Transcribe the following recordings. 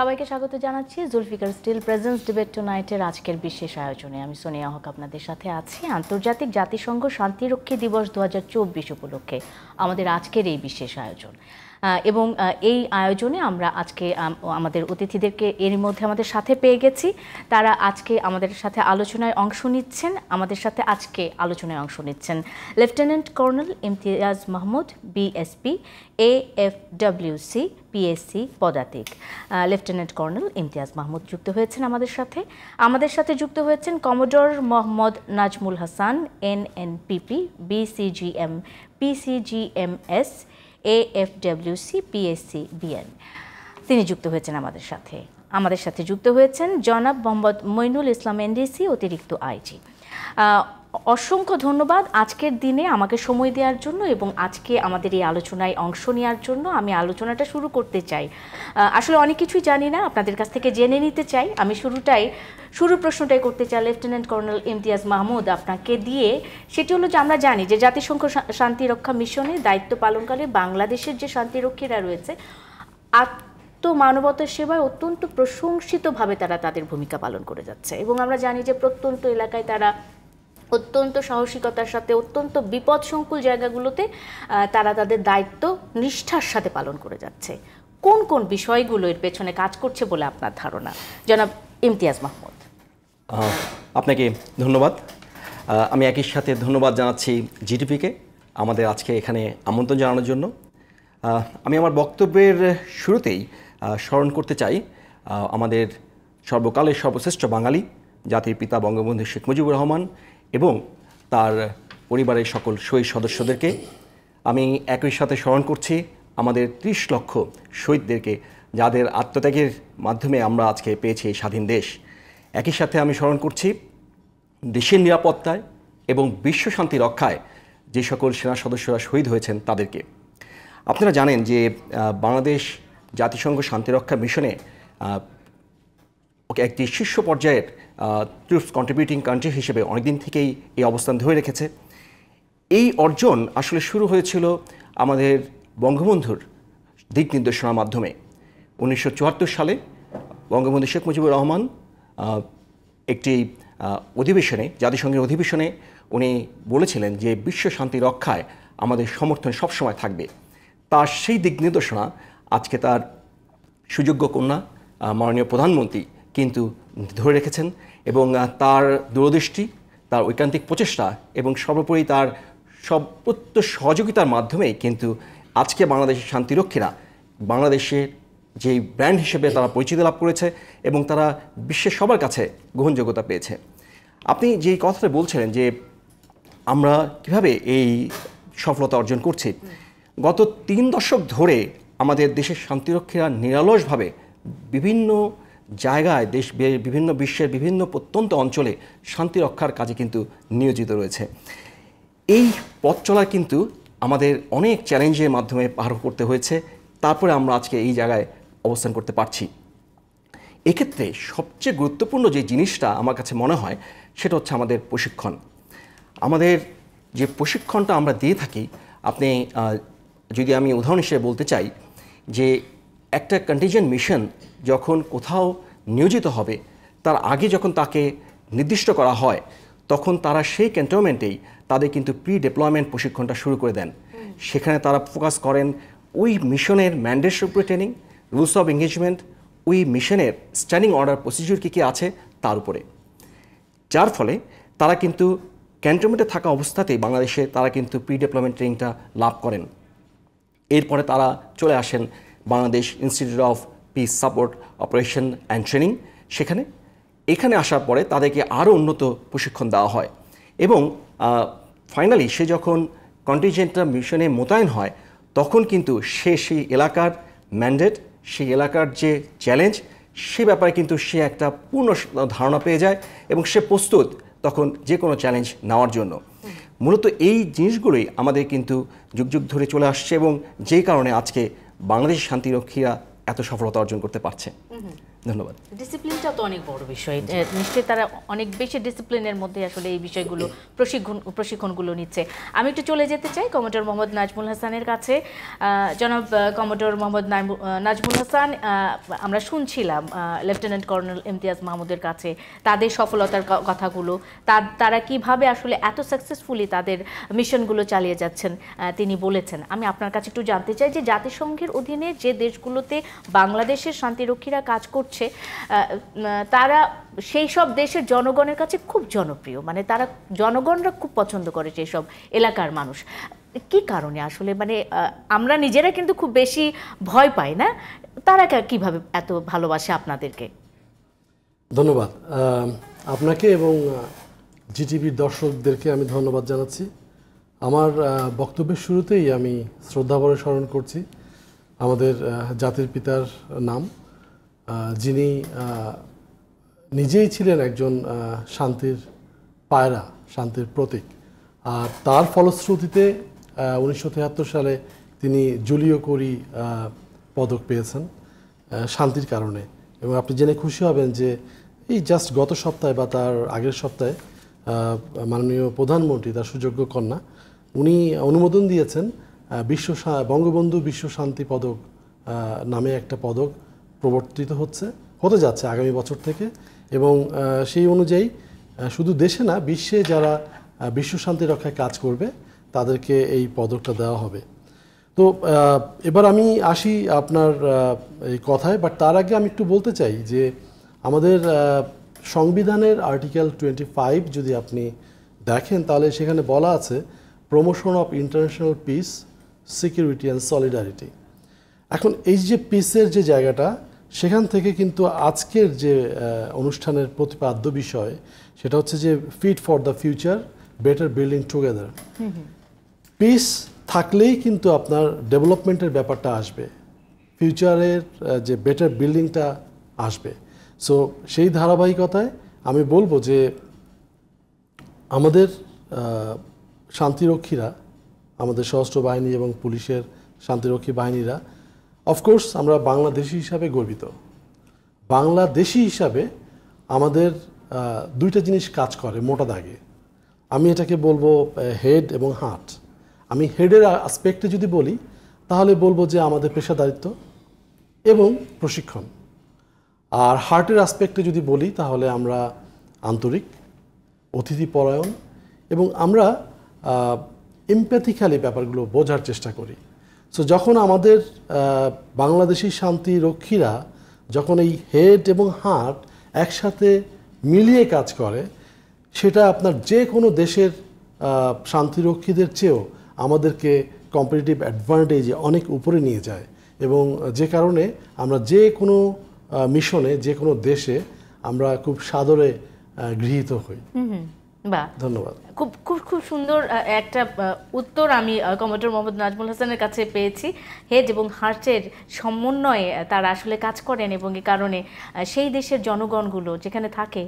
সবাইকে স্বাগত জানাচ্ছি জুলফিকার স্টিল প্রেজেন্স ডিবেট টুনাইটের আজকের বিশেষ আয়োজনে। আমি সোনিয়া হক আপনাদের সাথে আছি। আন্তর্জাতিক জাতিসংঘ শান্তিরক্ষী দিবস 2024 উপলক্ষে আমাদের আজকের এই বিশেষ আয়োজন এবং এই আয়োজনে আমরা আজকে আমাদের অতিথিদেরকে এরই মধ্যে আমাদের সাথে পেয়ে গেছি। তারা আজকে আমাদের সাথে আলোচনায় অংশ নিচ্ছেন। আমাদের সাথে আজকে আলোচনায় অংশ নিচ্ছেন lieutenant colonel Imtiaz Mahmud, BSP, AFWC, PSC পদাতিক। লেফটেন্যান্ট কর্নেল ইমতিয়াজ মাহমুদ যুক্ত হয়েছেন আমাদের সাথে যুক্ত হয়েছেন commodore Mohammad Nazmul Hasan, NNPP, BCGM, PCGMS, AFWC, PSC, BN. তিনি যুক্ত হয়েছেন আমাদের সাথে যুক্ত হয়েছেন জনাব মোহাম্মদ মইনুল ইসলাম, এনডিসি, অতিরিক্ত আইজি। অসংখ্য ধন্যবাদ আজকের দিনে আমাকে সময় দেওয়ার জন্য এবং আজকে আমাদের এই আলোচনায় অংশ নেওয়ার জন্য। আমি আলোচনাটা শুরু করতে চাই, আসলে অনেক কিছুই জানি না, আপনাদের কাছ থেকে জেনে নিতে চাই। আমি শুরুর প্রশ্নটাই করতে চাই লেফটেন্যান্ট কর্নেল ইমতিয়াজ মাহমুদ আপনাকে দিয়ে। সেটি হলো যে আমরা জানি যে জাতিসংঘ শান্তিরক্ষা মিশনে দায়িত্ব পালনকালে বাংলাদেশের যে শান্তিরক্ষীরা রয়েছে মানবতার সেবায় অত্যন্ত প্রশংসিতভাবে তারা তাদের ভূমিকা পালন করে যাচ্ছে এবং আমরা জানি যে প্রত্যন্ত এলাকায় তারা অত্যন্ত সাহসিকতার সাথে অত্যন্ত বিপদসংকুল জায়গাগুলোতে তারা তাদের দায়িত্ব নিষ্ঠার সাথে পালন করে যাচ্ছে। কোন কোন বিষয়গুলো এর পেছনে কাজ করছে বলে আপনার ধারণা, জনাব ইমতিয়াজ মাহমুদ? আপনাকে ধন্যবাদ। আমি একই সাথে ধন্যবাদ জানাচ্ছি জিটিপিকে আমাদের আজকে এখানে আমন্ত্রণ জানানোর জন্য। আমি আমার বক্তব্যের শুরুতেই স্মরণ করতে চাই আমাদের সর্বকালের সর্বশ্রেষ্ঠ বাঙালি জাতির পিতা বঙ্গবন্ধু শেখ মুজিবুর রহমান এবং তার পরিবারের সকল শহীদ সদস্যদেরকে। আমি একই সাথে স্মরণ করছি আমাদের 30 লক্ষ শহীদদেরকে, যাদের আত্মত্যাগের মাধ্যমে আমরা আজকে পেয়েছি এই স্বাধীন দেশ। একই সাথে আমি স্মরণ করছি দেশের নিরাপত্তায় এবং বিশ্ব শান্তি রক্ষায় যে সকল সেনা সদস্যরা শহীদ হয়েছেন তাদেরকে। আপনারা জানেন যে বাংলাদেশ জাতিসংঘ শান্তিরক্ষা মিশনে একটি শীর্ষ পর্যায়ের ট্রুপস কন্ট্রিবিউটিং কান্ট্রি হিসেবে অনেকদিন থেকেই এই অবস্থান ধরে রেখেছে। এই অর্জন আসলে শুরু হয়েছিল আমাদের বঙ্গবন্ধুর দিক নির্দেশনার মাধ্যমে। 1974 সালে বঙ্গবন্ধু শেখ মুজিবুর রহমান একটি অধিবেশনে, জাতিসংঘের অধিবেশনে উনি বলেছিলেন যে বিশ্ব শান্তি রক্ষায় আমাদের সমর্থন সবসময় থাকবে। তার সেই দিক নির্দেশনা আজকে তার সুযোগ্য কন্যা মাননীয় প্রধানমন্ত্রী কিন্তু ধরে রেখেছেন এবং তার দূরদৃষ্টি, তার ঐকান্তিক প্রচেষ্টা এবং সর্বোপরি তার সর্বোচ্চ সহযোগিতার মাধ্যমেই কিন্তু আজকে বাংলাদেশের শান্তিরক্ষীরা বাংলাদেশের যে ব্র্যান্ড হিসেবে তারা পরিচিতি লাভ করেছে এবং তারা বিশ্বের সবার কাছে গ্রহণযোগ্যতা পেয়েছে। আপনি যেই কথাটা বলছিলেন যে আমরা কিভাবে এই সফলতা অর্জন করছি, গত 3 দশক ধরে আমাদের দেশের শান্তিরক্ষীরা নিরলসভাবে বিভিন্ন জায়গায় বিভিন্ন বিশ্বের বিভিন্ন প্রত্যন্ত অঞ্চলে শান্তি রক্ষার কাজে কিন্তু নিয়োজিত রয়েছে। এই পথ চলা কিন্তু আমাদের অনেক চ্যালেঞ্জের মাধ্যমে পার করতে হয়েছে, তারপরে আমরা আজকে এই জায়গায় অবস্থান করতে পারছি। এক্ষেত্রে সবচেয়ে গুরুত্বপূর্ণ যে জিনিসটা আমার কাছে মনে হয় সেটা হচ্ছে আমাদের প্রশিক্ষণ। আমাদের যে প্রশিক্ষণটা আমরা দিয়ে থাকি, আপনি যদি আমি উদাহরণ হিসেবে বলতে চাই যে একটা কন্টিনজেন্ট মিশন যখন কোথাও নিয়োজিত হবে তার আগে যখন তাকে নির্দিষ্ট করা হয় তখন তারা সেই ক্যান্টনমেন্টেই তাদের কিন্তু প্রি ডিপ্লয়মেন্ট প্রশিক্ষণটা শুরু করে দেন। সেখানে তারা ফোকাস করেন ওই মিশনের ম্যান্ডেটস উপরে ট্রেনিং, রুলস অফ এঙ্গেজমেন্ট, ওই মিশনের স্ট্যান্ডিং অর্ডার প্রসিডিউর কী আছে তার উপরে, যার ফলে তারা কিন্তু ক্যান্টনমেন্টে থাকা অবস্থাতেই বাংলাদেশে তারা কিন্তু প্রি ডিপ্লয়মেন্ট ট্রেনিংটা লাভ করেন। এরপরে তারা চলে আসেন Bangladesh institute of piece support operation and training, এখানে আসার পরে তাদেরকে আরও উন্নত প্রশিক্ষণ দেওয়া হয় এবং ফাইনালি সে যখন কন্টিনজেন্টটা মিশনে মোতায়েন হয় তখন কিন্তু সে সেই এলাকার ম্যান্ডেট, সেই এলাকার যে চ্যালেঞ্জ, সে ব্যাপারে কিন্তু সে একটা পূর্ণ ধারণা পেয়ে যায় এবং সে প্রস্তুত তখন যে কোনো চ্যালেঞ্জ নেওয়ার জন্য। মূলত এই জিনিসগুলোই আমাদের কিন্তু যুগ যুগ ধরে চলে আসছে এবং যেই কারণে আজকে বাংলাদেশ শান্তিরক্ষীরা এত সফলতা অর্জন করতে পারছে। ধন্যবাদ। ডিসিপ্লিনটা তো অনেক বড় বিষয়, নিশ্চয়ই তারা অনেক বেশি ডিসিপ্লিনের মধ্যে আসলে এই বিষয়গুলো প্রশিক্ষণগুলো নিচ্ছে। আমি একটু চলে যেতে চাই কমোডর মোহাম্মদ নাজমুল হাসানের কাছে। জনাব কমোডর মোহাম্মদ নাজমুল হাসান, আমরা শুনছিলাম লেফটেন্যান্ট কর্নেল ইমতিয়াজ মাহমুদের কাছে তাদের সফলতার কথাগুলো, তারা কিভাবে আসলে এত সাকসেসফুলি তাদের মিশনগুলো চালিয়ে যাচ্ছেন তিনি বলেছেন। আমি আপনার কাছে একটু জানতে চাই যে জাতিসংঘের অধীনে যে দেশগুলোতে বাংলাদেশের শান্তিরক্ষীরা কাজ করছে তারা সেই সব দেশের জনগণের কাছে খুব জনপ্রিয়, মানে তারা জনগণরা খুব পছন্দ করে সেই সব এলাকার মানুষ। কি কারণে আসলে, মানে আমরা নিজেরা কিন্তু খুব বেশি ভয় পাই না, তারা কিভাবে এত ভালোবাসে আপনাদেরকে? ধন্যবাদ আপনাকে এবং জিটিভির দর্শকদেরকে আমি ধন্যবাদ জানাচ্ছি। আমার বক্তব্যের শুরুতেই আমি শ্রদ্ধাভরে স্মরণ করছি আমাদের জাতির পিতার নাম, যিনি নিজেই ছিলেন একজন শান্তির পায়রা, শান্তির প্রতীক। আর তার ফলশ্রুতিতে 1973 সালে তিনি জুলিও কোরি পদক পেয়েছেন শান্তির কারণে। এবং আপনি জেনে খুশি হবেন যে এই জাস্ট গত সপ্তাহে বা তার আগের সপ্তাহে মাননীয় প্রধানমন্ত্রী, তার সুযোগ্য কন্যা, উনি অনুমোদন দিয়েছেন বঙ্গবন্ধু বিশ্ব শান্তি পদক নামে একটা পদক প্রবর্তিত হতে যাচ্ছে আগামী বছর থেকে। এবং সেই অনুযায়ী শুধু দেশে না, বিশ্বে যারা বিশ্ব শান্তি রক্ষায় কাজ করবে তাদেরকে এই পদকটা দেওয়া হবে। তো এবার আমি আসি আপনার এই কথায়, বাট তার আগে আমি একটু বলতে চাই যে আমাদের সংবিধানের আর্টিকেল 25 যদি আপনি দেখেন তাহলে সেখানে বলা আছে promotion of international piece, security and solidarity. এখন এই যে পিসের যে জায়গাটা, সেখান থেকে কিন্তু আজকের যে অনুষ্ঠানের প্রতিপাদ্য বিষয় সেটা হচ্ছে যে fit for the future, better building together. Peace থাকলেই কিন্তু আপনার ডেভেলপমেন্টের ব্যাপারটা আসবে, ফিউচারের যে বেটার বিল্ডিংটা আসবে। সো সেই ধারাবাহিকতায় আমি বলবো যে আমাদের শান্তিরক্ষীরা, আমাদের সশস্ত্র বাহিনী এবং পুলিশের শান্তিরক্ষী বাহিনীরা, অফকোর্স আমরা বাংলাদেশি হিসাবে গর্বিত। বাংলাদেশি হিসাবে আমাদের দুইটা জিনিস কাজ করে মোটা দাগে। আমি এটাকে বলবো হেড এবং হার্ট। আমি হেডের আসপেক্টে যদি বলি তাহলে বলবো যে আমাদের পেশাদারিত্ব এবং প্রশিক্ষণ। আর হার্টের আসপেক্টে যদি বলি তাহলে আমরা আন্তরিক, অতিথিপরায়ণ এবং আমরা এমপ্যাথিক্যালি ব্যাপারগুলো বোঝার চেষ্টা করি। সো যখন আমাদের বাংলাদেশি শান্তিরক্ষীরা যখন এই হেড এবং হার্ট একসাথে মিলিয়ে কাজ করে, সেটা আপনার যে কোনো দেশের শান্তিরক্ষীদের চেয়েও আমাদেরকে কম্পিটিটিভ অ্যাডভান্টেজে অনেক উপরে নিয়ে যায়। এবং যে কারণে আমরা যে কোনো মিশনে, যে কোনো দেশে আমরা খুব সাদরে গৃহীত হই। বাহ, ধন্যবাদ। খুব খুব খুব সুন্দর একটা উত্তর আমি কমোডর মোহাম্মদ নাজমুল হাসানের কাছে পেয়েছি। হেড এবং হার্টের সমন্বয়ে তারা আসলে কাজ করেন এবং এই কারণে সেই দেশের জনগণগুলো যেখানে থাকে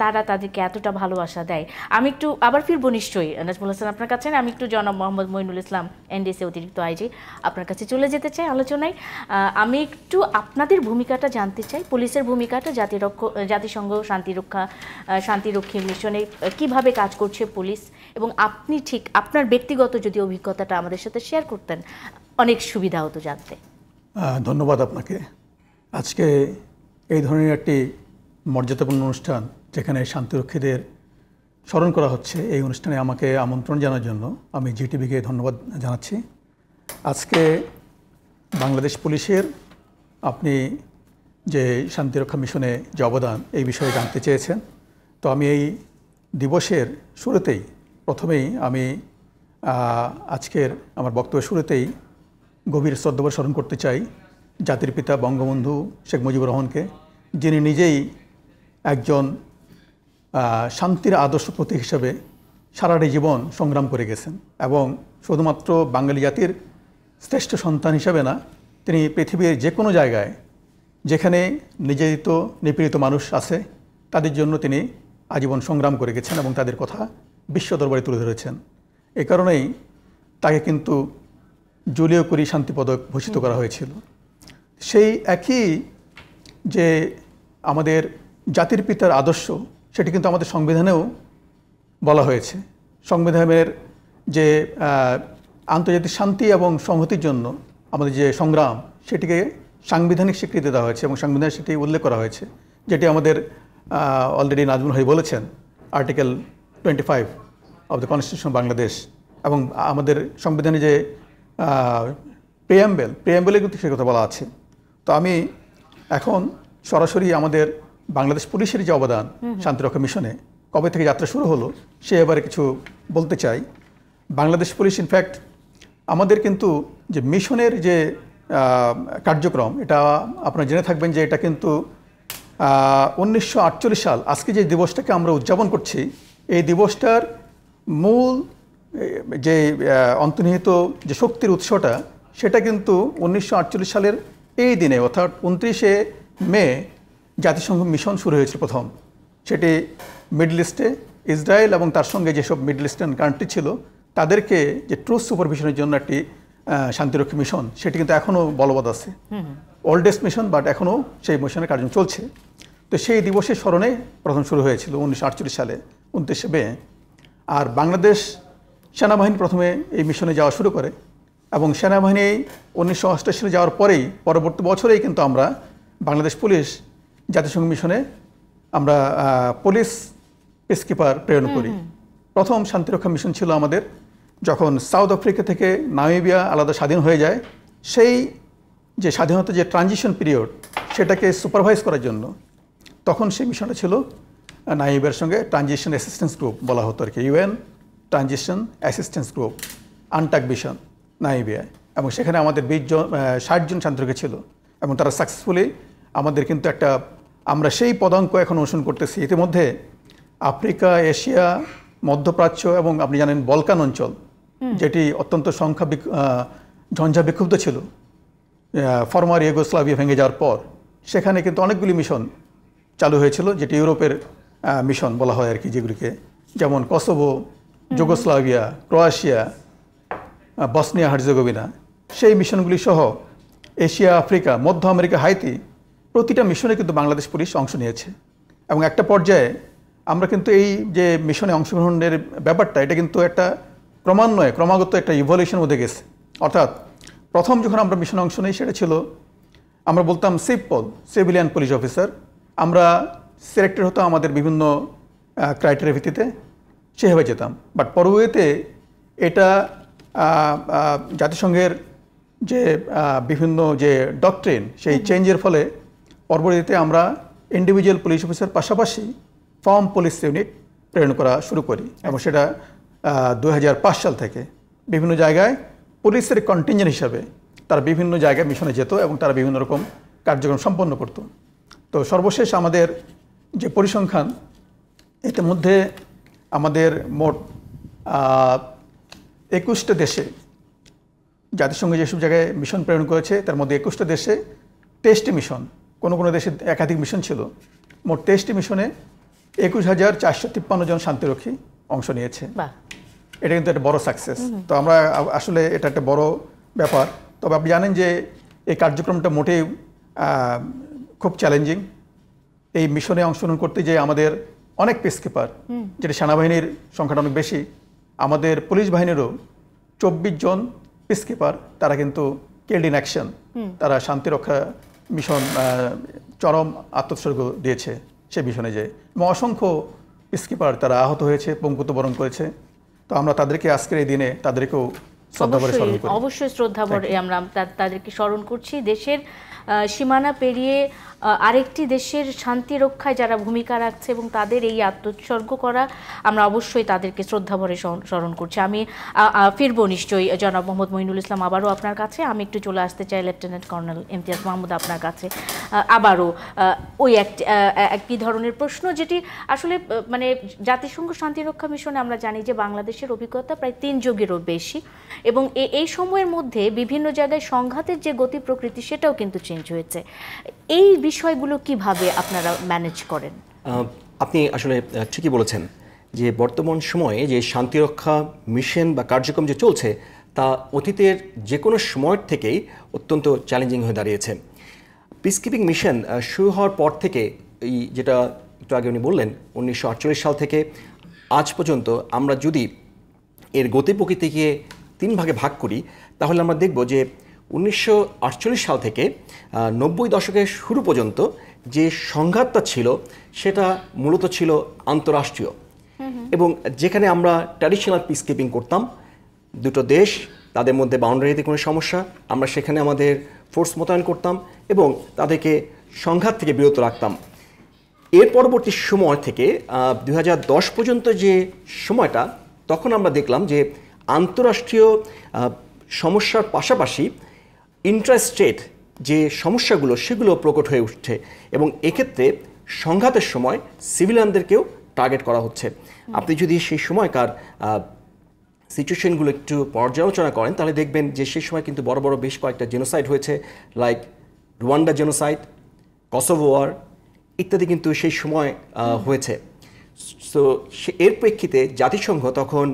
তারা তাদেরকে এতটা ভালোবাসা দেয়। আমি একটু আবার ফিরবো নিশ্চয়ই নাজমুল হাসান আপনার কাছে। আমি একটু জনাব মোহাম্মদ মইনুল ইসলাম, এনডিসি অতিরিক্ত আইজি, আপনার কাছে চলে যেতে চাই আলোচনায়। আমি একটু আপনাদের ভূমিকাটা জানতে চাই, পুলিশের ভূমিকাটা জাতিসংঘ শান্তিরক্ষী মিশনে কিভাবে কাজ করছে পুলিশ, এবং আপনি ঠিক আপনার ব্যক্তিগত যদি অভিজ্ঞতাটা আমাদের সাথে শেয়ার করতেন অনেক সুবিধা হতো জানতে। ধন্যবাদ আপনাকে। আজকে এই ধরনের একটি মর্যাদাপূর্ণ অনুষ্ঠান যেখানে শান্তিরক্ষীদের স্মরণ করা হচ্ছে, এই অনুষ্ঠানে আমাকে আমন্ত্রণ জানার জন্য আমি জিটিভিকে ধন্যবাদ জানাচ্ছি। আজকে বাংলাদেশ পুলিশের আপনি যে শান্তিরক্ষা মিশনে যে অবদান এই বিষয়ে জানতে চেয়েছেন, তো আমি এই দিবসের শুরুতেই প্রথমেই আমি আজকের আমার বক্তব্যের শুরুতেই গভীর শ্রদ্ধাভরে স্মরণ করতে চাই জাতির পিতা বঙ্গবন্ধু শেখ মুজিবুর রহমানকে, যিনি নিজেই একজন শান্তির আদর্শ প্রতীক হিসেবে সারাটি জীবন সংগ্রাম করে গেছেন এবং শুধুমাত্র বাঙালি জাতির শ্রেষ্ঠ সন্তান হিসাবে না, তিনি পৃথিবীর যে কোনো জায়গায় যেখানে নির্যাতিত নিপীড়িত মানুষ আছে তাদের জন্য তিনি আজীবন সংগ্রাম করে গেছেন এবং তাদের কথা বিশ্ব দরবারে তুলে ধরেছেন। এই কারণেই তাকে কিন্তু জুলিও কোরি শান্তি পদক ভূষিত করা হয়েছিল। সেই একই যে আমাদের জাতির পিতার আদর্শ সেটি কিন্তু আমাদের সংবিধানেও বলা হয়েছে। সংবিধানের যে আন্তর্জাতিক শান্তি এবং সংহতির জন্য আমাদের যে সংগ্রাম সেটিকে সাংবিধানিক স্বীকৃতি দেওয়া হয়েছে এবং সংবিধানে সেটি উল্লেখ করা হয়েছে, যেটি আমাদের অলরেডি নাজমুল ভাই বলেছেন, article 25 of the constitution of Bangladesh. এবং আমাদের সংবিধানে যে প্রিয়াম্বেলে কিন্তু সে কথা বলা আছে। তো আমি এখন সরাসরি আমাদের বাংলাদেশ পুলিশের যে অবদান শান্তিরক্ষা মিশনে কবে থেকে যাত্রা শুরু হলো সে এবারে কিছু বলতে চাই। বাংলাদেশ পুলিশ ইনফ্যাক্ট আমাদের কিন্তু যে মিশনের যে কার্যক্রম, এটা আপনারা জেনে থাকবেন যে এটা কিন্তু 1948 সাল, আজকে যে দিবসটাকে আমরা উদযাপন করছি, এই দিবসটার মূল যে অন্তর্নিহিত যে শক্তির উৎসটা সেটা কিন্তু 1948 সালের এই দিনে, অর্থাৎ 29শে মে জাতিসংঘ মিশন শুরু হয়েছে প্রথম। সেটি মিডল ইস্টে ইসরায়েল এবং তার সঙ্গে যেসব মিডল ইস্টার্ন কান্ট্রি ছিল তাদেরকে যে ট্রুথ সুপারভিশনের জন্য একটি শান্তিরক্ষী মিশন, সেটি কিন্তু এখনও বলবৎ আছে। ওল্ডেস্ট মিশন, বাট এখনও সেই মিশনের কার্যক্রম চলছে। তো সেই দিবসের স্মরণে প্রথম শুরু হয়েছিল 1948 সালে 29শে মে। আর বাংলাদেশ সেনাবাহিনী প্রথমে এই মিশনে যাওয়া শুরু করে এবং সেনাবাহিনী 1988 সালে যাওয়ার পরেই পরবর্তী বছরেই কিন্তু আমরা বাংলাদেশ পুলিশ জাতিসংঘ মিশনে আমরা পুলিশ পিসকিপার প্রেরণ করি। প্রথম শান্তিরক্ষা মিশন ছিল আমাদের যখন সাউথ আফ্রিকা থেকে নামিবিয়া আলাদা স্বাধীন হয়ে যায়, সেই যে স্বাধীনতা যে ট্রানজিশন পিরিয়ড সেটাকে সুপারভাইজ করার জন্য তখন সেই মিশনটা ছিল নামিবিয়ার সঙ্গে ট্রানজিশন অ্যাসিস্ট্যান্স গ্রুপ বলা হতো আর কি, UN transition assistance group, UNTAG mission নামিবিয়ায়। এবং সেখানে আমাদের 60 জন শান্তিরক্ষী ছিল এবং তারা সাকসেসফুলি আমাদের কিন্তু একটা, আমরা সেই পদাঙ্ক এখন অনুসরণ করতেছি। ইতিমধ্যে আফ্রিকা, এশিয়া, মধ্যপ্রাচ্য এবং আপনি জানেন বলকান অঞ্চল, যেটি অত্যন্ত ঝঞ্ঝা বিক্ষুব্ধ ছিল ফরমার ইউগোস্লাভিয়া ভেঙে যাওয়ার পর, সেখানে কিন্তু অনেকগুলি মিশন চালু হয়েছিল, যেটি ইউরোপের মিশন বলা হয় আর কি, যেগুলিকে যেমন Kosovo, Yugoslavia, Croatia, Bosnia Herzegovina, সেই মিশনগুলি সহ এশিয়া, আফ্রিকা, মধ্য আমেরিকা, হাইতি, প্রতিটা মিশনে কিন্তু বাংলাদেশ পুলিশ অংশ নিয়েছে। এবং একটা পর্যায়ে আমরা কিন্তু এই যে মিশনে অংশগ্রহণের ব্যাপারটা, এটা কিন্তু একটা ক্রমান্বয়ে ক্রমাগত একটা ইভলিউশন মধ্যে গেছে। অর্থাৎ প্রথম যখন আমরা মিশনে অংশ নিই সেটা ছিল, আমরা বলতাম সিপপল, সিভিলিয়ান পুলিশ অফিসার। আমরা সিলেক্টেড হতাম আমাদের বিভিন্ন ক্রাইটেরিয়ার ভিত্তিতে, সেভাবে যেতাম। বাট পরবর্তীতে এটা জাতিসংঘের যে বিভিন্ন যে ডক্ট্রিন, সেই চেঞ্জের ফলে পরবর্তীতে আমরা ইন্ডিভিজুয়াল পুলিশ অফিসার পাশাপাশি ফার্ম পুলিশ ইউনিট প্রেরণ করা শুরু করি। এবং সেটা 2005 সাল থেকে বিভিন্ন জায়গায় পুলিশের কন্টিনজেন্ট হিসাবে তারা বিভিন্ন জায়গায় মিশনে যেত এবং তারা বিভিন্ন রকম কার্যক্রম সম্পন্ন করত। তো সর্বশেষ আমাদের যে পরিসংখ্যান, এর মধ্যে আমাদের মোট 21টা দেশে জাতিসংঘ যেসব জায়গায় মিশন প্রেরণ করেছে তার মধ্যে 21টা দেশে 23টি মিশন, কোনো কোনো দেশে একাধিক মিশন ছিল। মোট 23টি মিশনে 21,453 জন শান্তিরক্ষী অংশ নিয়েছে। এটা কিন্তু একটা বড় সাকসেস। তো আমরা আসলে এটা একটা বড় ব্যাপার। তবে আপনি জানেন যে এই কার্যক্রমটা মোটেই খুব চ্যালেঞ্জিং। এই মিশনে অংশগ্রহণ করতে যে আমাদের অনেক পিসকিপার, যেটা সেনাবাহিনীর সংখ্যাটা অনেক বেশি, আমাদের পুলিশ বাহিনীরও 24 জন পিসকিপার তারা কিন্তু কিল্ড ইন অ্যাকশন, তারা শান্তিরক্ষা মিশন চরম আত্মোৎসর্গ দিয়েছে সে মিশনে যে, এবং অসংখ্য পিসকিপার তারা আহত হয়েছে, পঙ্গুত্ববরণ করেছে। তো আমরা তাদেরকে আজকের এই দিনে তাদেরকেও শ্রদ্ধাভরে স্মরণ করি। অবশ্যই শ্রদ্ধাভরে আমরা তাদেরকে স্মরণ করছি। দেশের সীমানা পেরিয়ে আরেকটি দেশের শান্তি রক্ষায় যারা ভূমিকা রাখছে এবং তাদের এই আত্মোৎসর্গ করা, আমরা অবশ্যই তাদেরকে শ্রদ্ধাভরে স্মরণ করছি। আমি ফিরবো নিশ্চয়ই জনাব মোহাম্মদ মঈনুল ইসলাম আবারও আপনার কাছে। আমি একটু চলে আসতে চাই লেফটেন্যান্ট কর্নেল ইমতিয়াজ মাহমুদ আপনার কাছে আবারও ওই একই ধরনের প্রশ্ন, যেটি আসলে মানে জাতিসংঘ শান্তিরক্ষা মিশনে আমরা জানি যে বাংলাদেশের অভিজ্ঞতা প্রায় 3 যুগেরও বেশি, এবং এই সময়ের মধ্যে বিভিন্ন জায়গায় সংঘাতের যে গতি প্রকৃতি সেটাও কিন্তু চেঞ্জ হয়েছে। এই বিষয়গুলো কিভাবে আপনারা ম্যানেজ করেন? আপনি আসলে ঠিকই বলেছেন যে বর্তমান সময়ে যে শান্তিরক্ষা মিশন বা কার্যক্রম যে চলছে তা অতীতের যে কোনো সময় থেকেই অত্যন্ত চ্যালেঞ্জিং হয়ে দাঁড়িয়েছে। পিসকিপিং মিশন শুরু হওয়ার পর থেকে এই যেটা একটু আগে উনি বললেন 1948 সাল থেকে আজ পর্যন্ত আমরা যদি এর গতি প্রকৃতিকে 3 ভাগে ভাগ করি তাহলে আমরা দেখব যে 1948 সাল থেকে 90 দশকের শুরু পর্যন্ত যে সংঘাতটা ছিল সেটা মূলত ছিল আন্তঃরাষ্ট্রীয়, এবং যেখানে আমরা ট্র্যাডিশনাল পিস কিপিং করতাম, দুটো দেশ তাদের মধ্যে বাউন্ডারিতে কোনো সমস্যা আমরা সেখানে আমাদের ফোর্স মোতায়েন করতাম এবং তাদেরকে সংঘাত থেকে বিরত রাখতাম। এর পরবর্তী সময় থেকে 2010 পর্যন্ত যে সময়টা, তখন আমরা দেখলাম যে আন্তঃরাষ্ট্রীয় সমস্যার পাশাপাশি ইন্ট্রাস্টেট যে সমস্যাগুলো সেগুলো প্রকট হয়ে উঠছে, এবং এক্ষেত্রে সংঘাতের সময় সিভিলিয়ানদেরকেও টার্গেট করা হচ্ছে। আপনি যদি সেই সময়কার সিচুয়েশনগুলো একটু পর্যালোচনা করেন তাহলে দেখবেন যে সেই সময় কিন্তু বড় বড় বেশ কয়েকটা জেনোসাইড হয়েছে, like Rwanda genocide, Kosovo war ইত্যাদি কিন্তু সেই সময় হয়েছে। সো এর প্রেক্ষিতে জাতিসংঘ তখন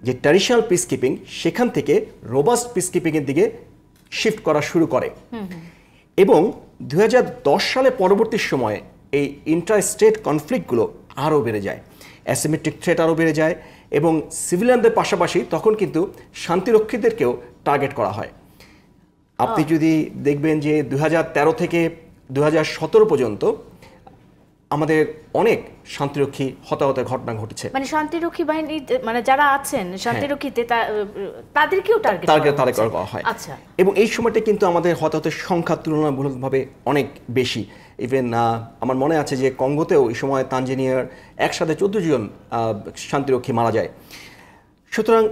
যে ট্র্যাডিশনাল পিস কিপিং সেখান থেকে রোবাস্ট পিস কিপিংয়ের দিকে শিফট করা শুরু করে, এবং 2010 সালে পরবর্তী সময়ে এই ইন্টারস্টেট কনফ্লিক্টগুলো আরও বেড়ে যায়, অ্যাসিমেট্রিক থ্রেট আরও বেড়ে যায়, এবং সিভিলিয়ানদের পাশাপাশি তখন কিন্তু শান্তিরক্ষীদেরকেও টার্গেট করা হয়। আপনি যদি দেখবেন যে 2013 থেকে 2017 পর্যন্ত আমাদের অনেক শান্তিরক্ষী হতাহতের ঘটনা ঘটেছে। মানে শান্তিরক্ষী বাহিনী মানে যারা আছেন শান্তিরক্ষীতে তাদেরকেও টার্গেট করা হয়। আচ্ছা, এবং এই সময়টা কিন্তু আমাদের হতাহতের সংখ্যা তুলনামূলকভাবে অনেক বেশি। ইভেন আমার মনে আছে যে কঙ্গোতেও এই সময় তানজানিয়ার একসাথে 14 জন শান্তিরক্ষী মারা যায়। সুতরাং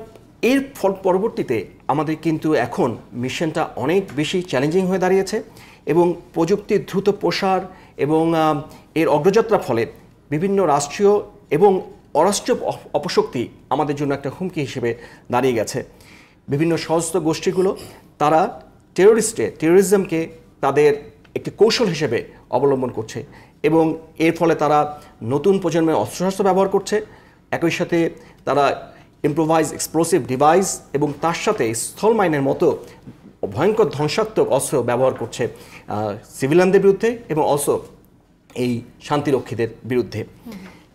এর পরবর্তীতে আমাদের কিন্তু এখন মিশনটা অনেক বেশি চ্যালেঞ্জিং হয়ে দাঁড়িয়েছে, এবং প্রযুক্তির দ্রুত প্রসার এবং এর অগ্রযাত্রার ফলে বিভিন্ন রাষ্ট্রীয় এবং অরাষ্ট্রীয় অপশক্তি আমাদের জন্য একটা হুমকি হিসেবে দাঁড়িয়ে গেছে। বিভিন্ন সশস্ত্র গোষ্ঠীগুলো তারা টেরোরিজমকে তাদের একটি কৌশল হিসেবে অবলম্বন করছে, এবং এর ফলে তারা নতুন প্রজন্মের অস্ত্রশস্ত্র ব্যবহার করছে, একই সাথে তারা ইম্প্রোভাইজ এক্সপ্লোসিভ ডিভাইস এবং তার সাথে স্থল মাইনের মতো ভয়ঙ্কর ধ্বংসাত্মক অস্ত্র ব্যবহার করছে সিভিলিয়ানদের বিরুদ্ধে এবং অলসো এই শান্তিরক্ষীদের বিরুদ্ধে।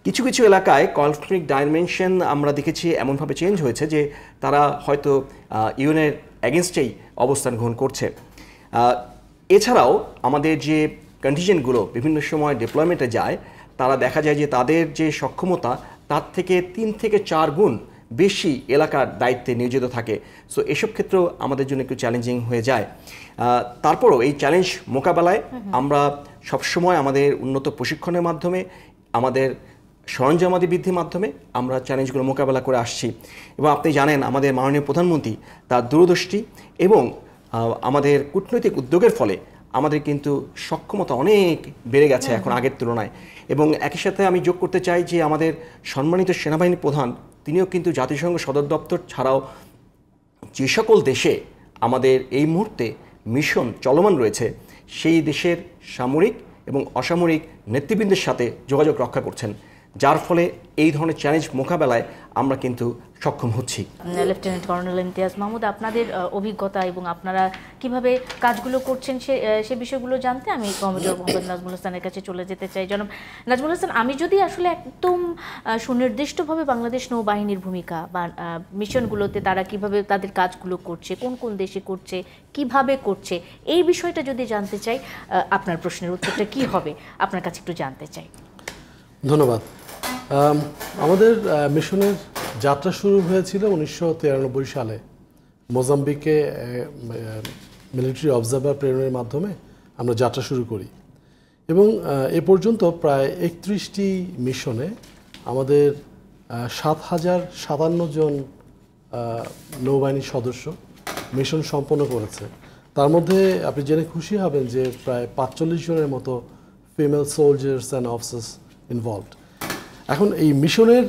কিছু কিছু এলাকায় কনফ্লিক্ট ডাইমেনশন আমরা দেখেছি এমনভাবে চেঞ্জ হয়েছে যে তারা হয়তো ইউএনের এগেনস্টেই অবস্থান গ্রহণ করছে। এছাড়াও আমাদের যে কন্টিনজেন্টগুলো বিভিন্ন সময় ডিপ্লয়মেন্টে যায়, তারা দেখা যায় যে তাদের যে সক্ষমতা তার থেকে 3 থেকে 4 গুণ বেশি এলাকার দায়িত্বে নিয়োজিত থাকে। সো এসব ক্ষেত্রেও আমাদের জন্য একটু চ্যালেঞ্জিং হয়ে যায়। তারপরও এই চ্যালেঞ্জ মোকাবেলায় আমরা সবসময় আমাদের উন্নত প্রশিক্ষণের মাধ্যমে, আমাদের সরঞ্জামাদি বৃদ্ধির মাধ্যমে আমরা চ্যালেঞ্জগুলো মোকাবেলা করে আসছি। এবং আপনি জানেন আমাদের মাননীয় প্রধানমন্ত্রী তার দূরদৃষ্টি এবং আমাদের কূটনৈতিক উদ্যোগের ফলে আমাদের কিন্তু সক্ষমতা অনেক বেড়ে গেছে এখন আগের তুলনায়। এবং একই সাথে আমি যোগ করতে চাই যে আমাদের সম্মানিত সেনাবাহিনী প্রধান তিনিও কিন্তু জাতিসংঘ সদর দপ্তর ছাড়াও যে সকল দেশে আমাদের এই মুহূর্তে মিশন চলমান রয়েছে সেই দেশের সামরিক এবং অসামরিক নেতৃবৃন্দের সাথে যোগাযোগ রক্ষা করছেন, যার ফলে এই ধরনের চ্যালেঞ্জ মোকাবেলায় আমরা কিন্তু সক্ষম হচ্ছি। লেফটেন্যান্ট কর্নেল ইমতিয়াজ মাহমুদ, আপনাদের অভিজ্ঞতা এবং আপনারা কিভাবে কাজগুলো করছেন সে বিষয়গুলো জানতে আমি কমোডর মোহাম্মদ নাজমুল হাসানের কাছে চলে যেতে চাই। জনাব নাজমুল হাসান, আমি যদি আসলে একদম সুনির্দিষ্টভাবে বাংলাদেশ নৌবাহিনীর ভূমিকা বা মিশনগুলোতে তারা কিভাবে তাদের কাজগুলো করছে, কোন কোন দেশে করছে, কিভাবে করছে, এই বিষয়টা যদি জানতে চাই, আপনার প্রশ্নের উত্তরটা কি হবে আপনার কাছে একটু জানতে চাই। ধন্যবাদ। আমাদের মিশনের যাত্রা শুরু হয়েছিল 1993 সালে মোজাম্বিকে মিলিটারি অবজারভার প্রেরণের মাধ্যমে আমরা যাত্রা শুরু করি, এবং এ পর্যন্ত প্রায় 31টি মিশনে আমাদের 7057 জন নৌবাহিনীর সদস্য মিশন সম্পন্ন করেছে। তার মধ্যে আপনি জেনে খুশি হবেন যে প্রায় 45 জনের মতো female soldiers and officers involved. এখন এই মিশনের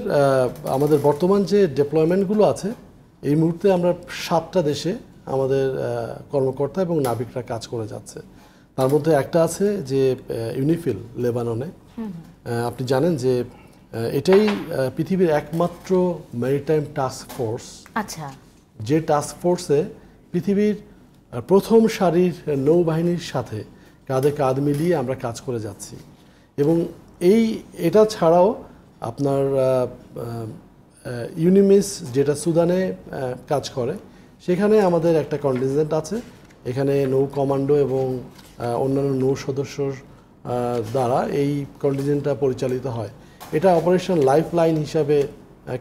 আমাদের বর্তমান যে ডেপ্লয়মেন্টগুলো আছে, এই মুহূর্তে আমরা 7টা দেশে আমাদের কর্মকর্তা এবং নাবিকরা কাজ করে যাচ্ছে। তার মধ্যে একটা আছে যে ইউনিফিল লেবাননে। আপনি জানেন যে এটাই পৃথিবীর একমাত্র ম্যারিটাইম টাস্ক ফোর্স, আচ্ছা, যে টাস্ক ফোর্সে পৃথিবীর প্রথম সারির নৌবাহিনীর সাথে কাঁধে কাঁধ মিলিয়ে আমরা কাজ করে যাচ্ছি। এবং এটা ছাড়াও আপনার ইউনিমিস যেটা সুদানে কাজ করে, সেখানে আমাদের একটা কন্টিনজেন্ট আছে। এখানে নৌ কমান্ডো এবং অন্যান্য নৌ সদস্যর দ্বারা এই কন্টিনজেন্টটা পরিচালিত হয়। এটা অপারেশন লাইফ লাইন হিসাবে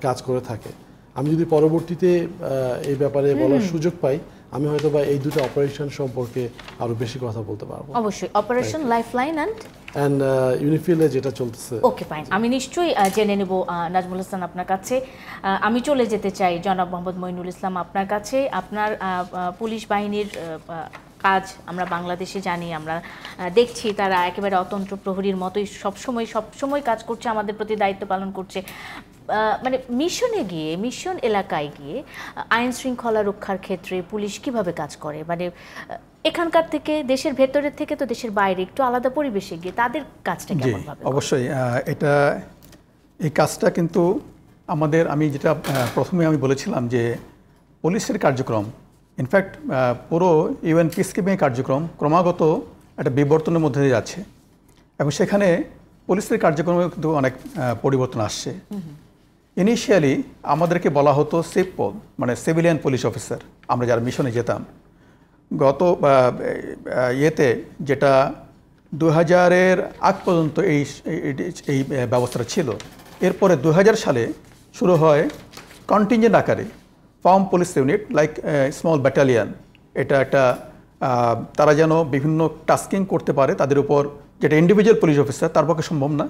কাজ করে থাকে। আমি যদি পরবর্তীতে এই ব্যাপারে বলার সুযোগ পাই, আমি হয়তো বা এই দুটো অপারেশন সম্পর্কে আরো বেশি কথা বলতে পারবো। অবশ্যই অপারেশন লাইফলাইন অ্যান্ড ইউনিফিলে যেটা চলতেছে। ওকে ফাইন, আমি নিশ্চয়ই জেনে নেব নাজমুল হাসান আপনার কাছে। আমি চলে যেতে চাই জনাব মোহাম্মদ মঈনুল ইসলাম আপনার কাছে। আপনার পুলিশ বাহিনীর কাজ আমরা বাংলাদেশে জানি, আমরা দেখছি তারা একেবারে অতন্ত্র প্রহরীর মতোই সবসময় কাজ করছে, আমাদের প্রতি দায়িত্ব পালন করছে। মানে মিশনে গিয়ে, মিশন এলাকায় গিয়ে আইন শৃঙ্খলা রক্ষার ক্ষেত্রে পুলিশ কিভাবে কাজ করে, মানে এখানকার থেকে, দেশের ভেতরের থেকে তো দেশের বাইরে একটু আলাদা পরিবেশে গিয়ে তাদের কাজটা কেমন ভাবে? অবশ্যই এই কাজটা কিন্তু আমাদের, আমি যেটা প্রথমে আমি বলেছিলাম যে পুলিশের কার্যক্রম, ইনফ্যাক্ট পুরো ইউএন পিসকিপিং কার্যক্রম ক্রমাগত একটা বিবর্তনের মধ্যে দিয়ে যাচ্ছে এবং সেখানে পুলিশের কার্যক্রমে কিন্তু অনেক পরিবর্তন আসছে। ইনিশিয়ালি আমাদেরকে বলা হতো সিপপল, মানে সিভিলিয়ান পুলিশ অফিসার, আমরা যারা মিশনে যেতাম। গত ইয়েতে যেটা 2000-এর আগ পর্যন্ত এই ব্যবস্থাটা ছিল। এরপরে 2000 সালে শুরু হয় কন্টিনজেন্ট আকারে farm police unit, like small battalion. এটা একটা তারা যেন বিভিন্ন টাস্কিং করতে পারে তাদের উপর, যেটা ইন্ডিভিজুয়াল পুলিশ অফিসার তার পক্ষে সম্ভব না,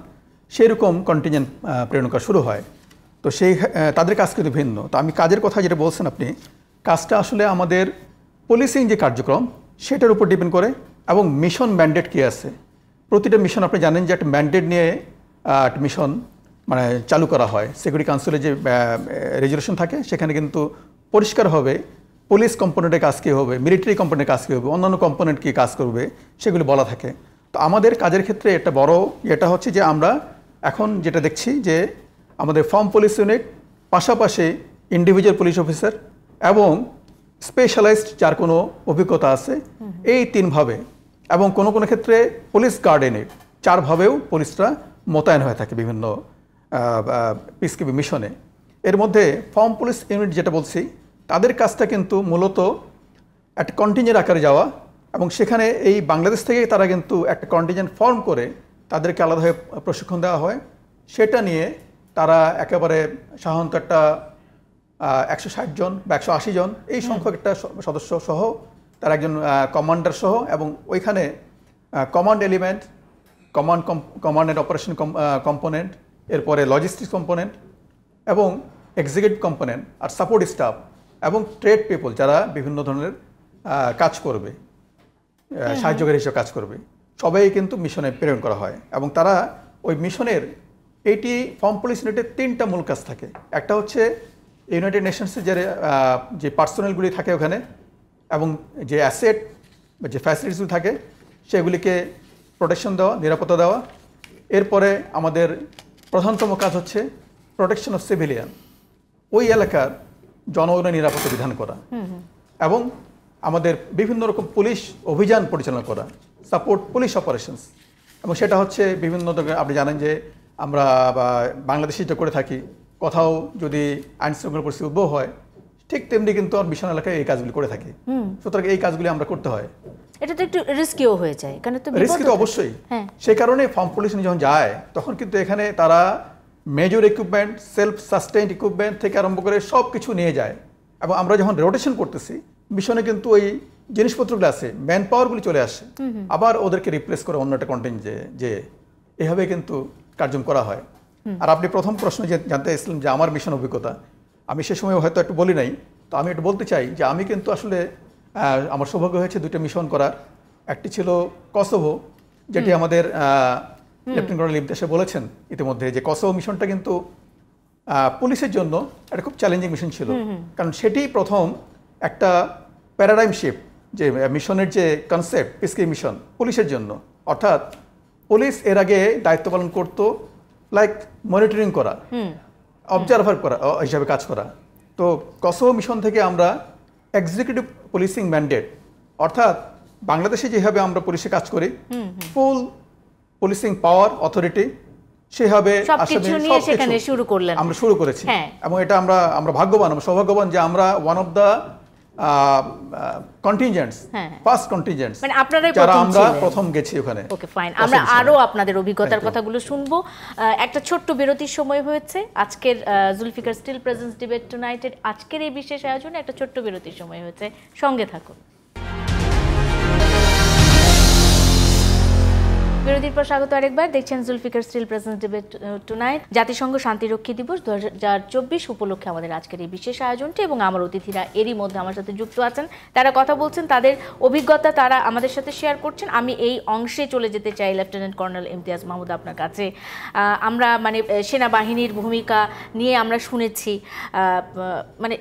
সেরকম কন্টিনজেন্ট প্রেরণ করা শুরু হয়। তো তাদের কাজ কিন্তু ভিন্ন। তো আমি কাজের কথা যেটা বলছেন আপনি, কাজটা আসলে আমাদের পুলিশিং যে কার্যক্রম সেটার উপর ডিপেন্ড করে এবং মিশন ম্যান্ডেট কী আছে। প্রতিটা মিশন আপনি জানেন যে একটা ম্যান্ডেট নিয়ে একটা মিশন মানে চালু করা হয়। সিকিউরিটি কাউন্সিলের যে রেজুলেশন থাকে সেখানে কিন্তু পরিষ্কারভাবে পুলিশ কম্পোনেন্টের কাজ কী হবে, মিলিটারি কম্পোনেন্টের কাজ কী হবে, অন্যান্য কম্পোনেন্ট কী কাজ করবে সেগুলি বলা থাকে। তো আমাদের কাজের ক্ষেত্রে একটা বড় এটা হচ্ছে যে আমরা এখন যেটা দেখছি যে আমাদের ফার্ম পুলিশ ইউনিট, পাশাপাশি ইন্ডিভিজুয়াল পুলিশ অফিসার এবং স্পেশালাইজড যার কোনো অভিজ্ঞতা আছে, এই 3 ভাবে, এবং কোনো কোনো ক্ষেত্রে পুলিশ গার্ড ইউনিট 4 ভাবেও পুলিশরা মোতায়েন হয়ে থাকে বিভিন্ন পিসকিপিং মিশনে। এর মধ্যে ফার্ম পুলিশ ইউনিট যেটা বলছি, তাদের কাজটা কিন্তু মূলত একটা কন্টিনজেন্ট আকারে যাওয়া এবং সেখানে এই বাংলাদেশ থেকে তারা কিন্তু একটা কন্টিনজেন্ট ফর্ম করে তাদেরকে আলাদাভাবে প্রশিক্ষণ দেওয়া হয়। সেটা নিয়ে তারা একেবারে সাধারণত একটা 160 জন বা 180 জন এই সংখ্যক একটা সদস্য সহ, তার একজন কমান্ডার সহ, এবং ওইখানে command element, command and operation component, এরপরে লজিস্টিক্স কম্পোনেন্ট এবং এক্সিকিউটিভ কম্পোনেন্ট আর সাপোর্ট স্টাফ এবং ট্রেড পিপল যারা বিভিন্ন ধরনের কাজ করবে, সাহায্যকারী হিসেবে কাজ করবে, সবাই কিন্তু মিশনে প্রেরণ করা হয়। এবং তারা ওই মিশনের এইটি ফার্ম পুলিশ ইউনিটের 3টা মূল কাজ থাকে। একটা হচ্ছে ইউনাইটেড নেশনসের যে পার্সোনালগুলি থাকে ওখানে এবং যে অ্যাসেট বা যে ফ্যাসিলিটিসগুলি থাকে সেগুলিকে প্রোটেকশন দেওয়া, নিরাপত্তা দেওয়া। এরপরে আমাদের প্রধানতম কাজ হচ্ছে প্রোটেকশন অফ সিভিলিয়ান, ওই এলাকার জনগণের নিরাপত্তা বিধান করা এবং আমাদের বিভিন্ন রকম পুলিশ অভিযান পরিচালনা করা, সাপোর্ট পুলিশ অপারেশনস। এবং সেটা হচ্ছে বিভিন্ন, আপনি জানেন যে আমরা বাংলাদেশে যেটা করে থাকি, কোথাও যদি আইন শৃঙ্খলা পরিস্থিতি উদ্ভব হয় ঠিক তেমনি কিন্তু মিশন এলাকায় এই কাজগুলি করে থাকি। সুতরাং এই কাজগুলি আমরা করতে হয়। এটা তো একটু রিস্কিও হয়ে যায়, কারণ তো রিস্কি তো অবশ্যই। সেই কারণে ফার্ম পুলিশ যখন যায় তখন কিন্তু এখানে তারা major equipment, self sustained equipment থেকে আরম্ভ করে সব কিছু নিয়ে যায়। এবং আমরা যখন রোটেশন করতেছি মিশনে কিন্তু ওই জিনিসপত্রগুলো আছে, ম্যান পাওয়ারগুলি চলে আসে, আবার ওদেরকে রিপ্লেস করে অন্য একটা কন্টিনজেন্ট যে এভাবে কিন্তু কার্যক্রম করা হয়। আর আপনি প্রথম প্রশ্ন যে জানতে এসেছিলেন যে আমার মিশন অভিজ্ঞতা, আমি সে সময় হয়তো একটু বলি নাই, তো আমি একটু বলতে চাই যে আমি কিন্তু আসলে আমার সৌভাগ্য হয়েছে 2টা মিশন করার। একটি ছিল কসোভো, যেটি আমাদের লেফটেন্যান্ট কর্নেল ইমতিয়াজ বলেছেন ইতিমধ্যে, যে কসোভো মিশনটা কিন্তু পুলিশের জন্য একটা খুব চ্যালেঞ্জিং মিশন ছিল, কারণ সেটি প্রথম একটা প্যারাডাইম শিফট, যে মিশনের যে কনসেপ্ট পিসকিপিং মিশন পুলিশের জন্য, অর্থাৎ পুলিশ এর আগে দায়িত্ব পালন করতো লাইক মনিটরিং করা, অবজারভার করা হিসাবে কাজ করা। তো কসোভো মিশন থেকে আমরা এক্সিকিউটিভ পুলিশিং ম্যান্ডেট, অর্থাৎ বাংলাদেশে যেভাবে আমরা পুলিশে কাজ করি, ফুল পুলিশিং পাওয়ার, অথরিটি সেভাবে সবকিছু নিয়ে সেখানে শুরু করলেন। আমরা শুরু করেছি হ্যাঁ। এবং এটা আমরা ভাগ্যবান, আমরা সৌভাগ্যবান যে আমরা ওয়ান অফ দ্য কন্টিনজেন্টস, ফার্স্ট কন্টিনজেন্টস, মানে আপনারাই যারা প্রথম আমরা ছিলেন। প্রথম গেছি ওখানে। ওকে, ফাইন। আমরা আরো আপনাদের অভিজ্ঞতার কথাগুলো শুনবো। একটা ছোট্ট বিরতির সময় হয়েছে আজকের জুলফিকার স্টিল প্রেজেন্স ডিবেট টুনাইটের আজকের এই বিশেষ আয়োজনে একটা ছোট্ট বিরতির সময় হয়েছে, সঙ্গে থাকুন। বিরতির পর স্বাগত আরেকবার, দেখছেন Zulfikar still presence debate tonight. জাতিসংঘ শান্তিরক্ষী দিবস 2024 উপলক্ষে আমাদের আজকের এই বিশেষ আয়োজনটি, এবং আমার অতিথিরা এরই মধ্যে আমার সাথে যুক্ত আছেন, তারা কথা বলছেন, তাদের অভিজ্ঞতা তারা আমাদের সাথে শেয়ার করছেন। আমি এই অংশে চলে যেতে চাই লেফটেন্যান্ট কর্নেল ইমতিয়াজ মাহমুদ আপনার কাছে। আমরা মানে সেনাবাহিনীর ভূমিকা নিয়ে আমরা শুনেছি, মানে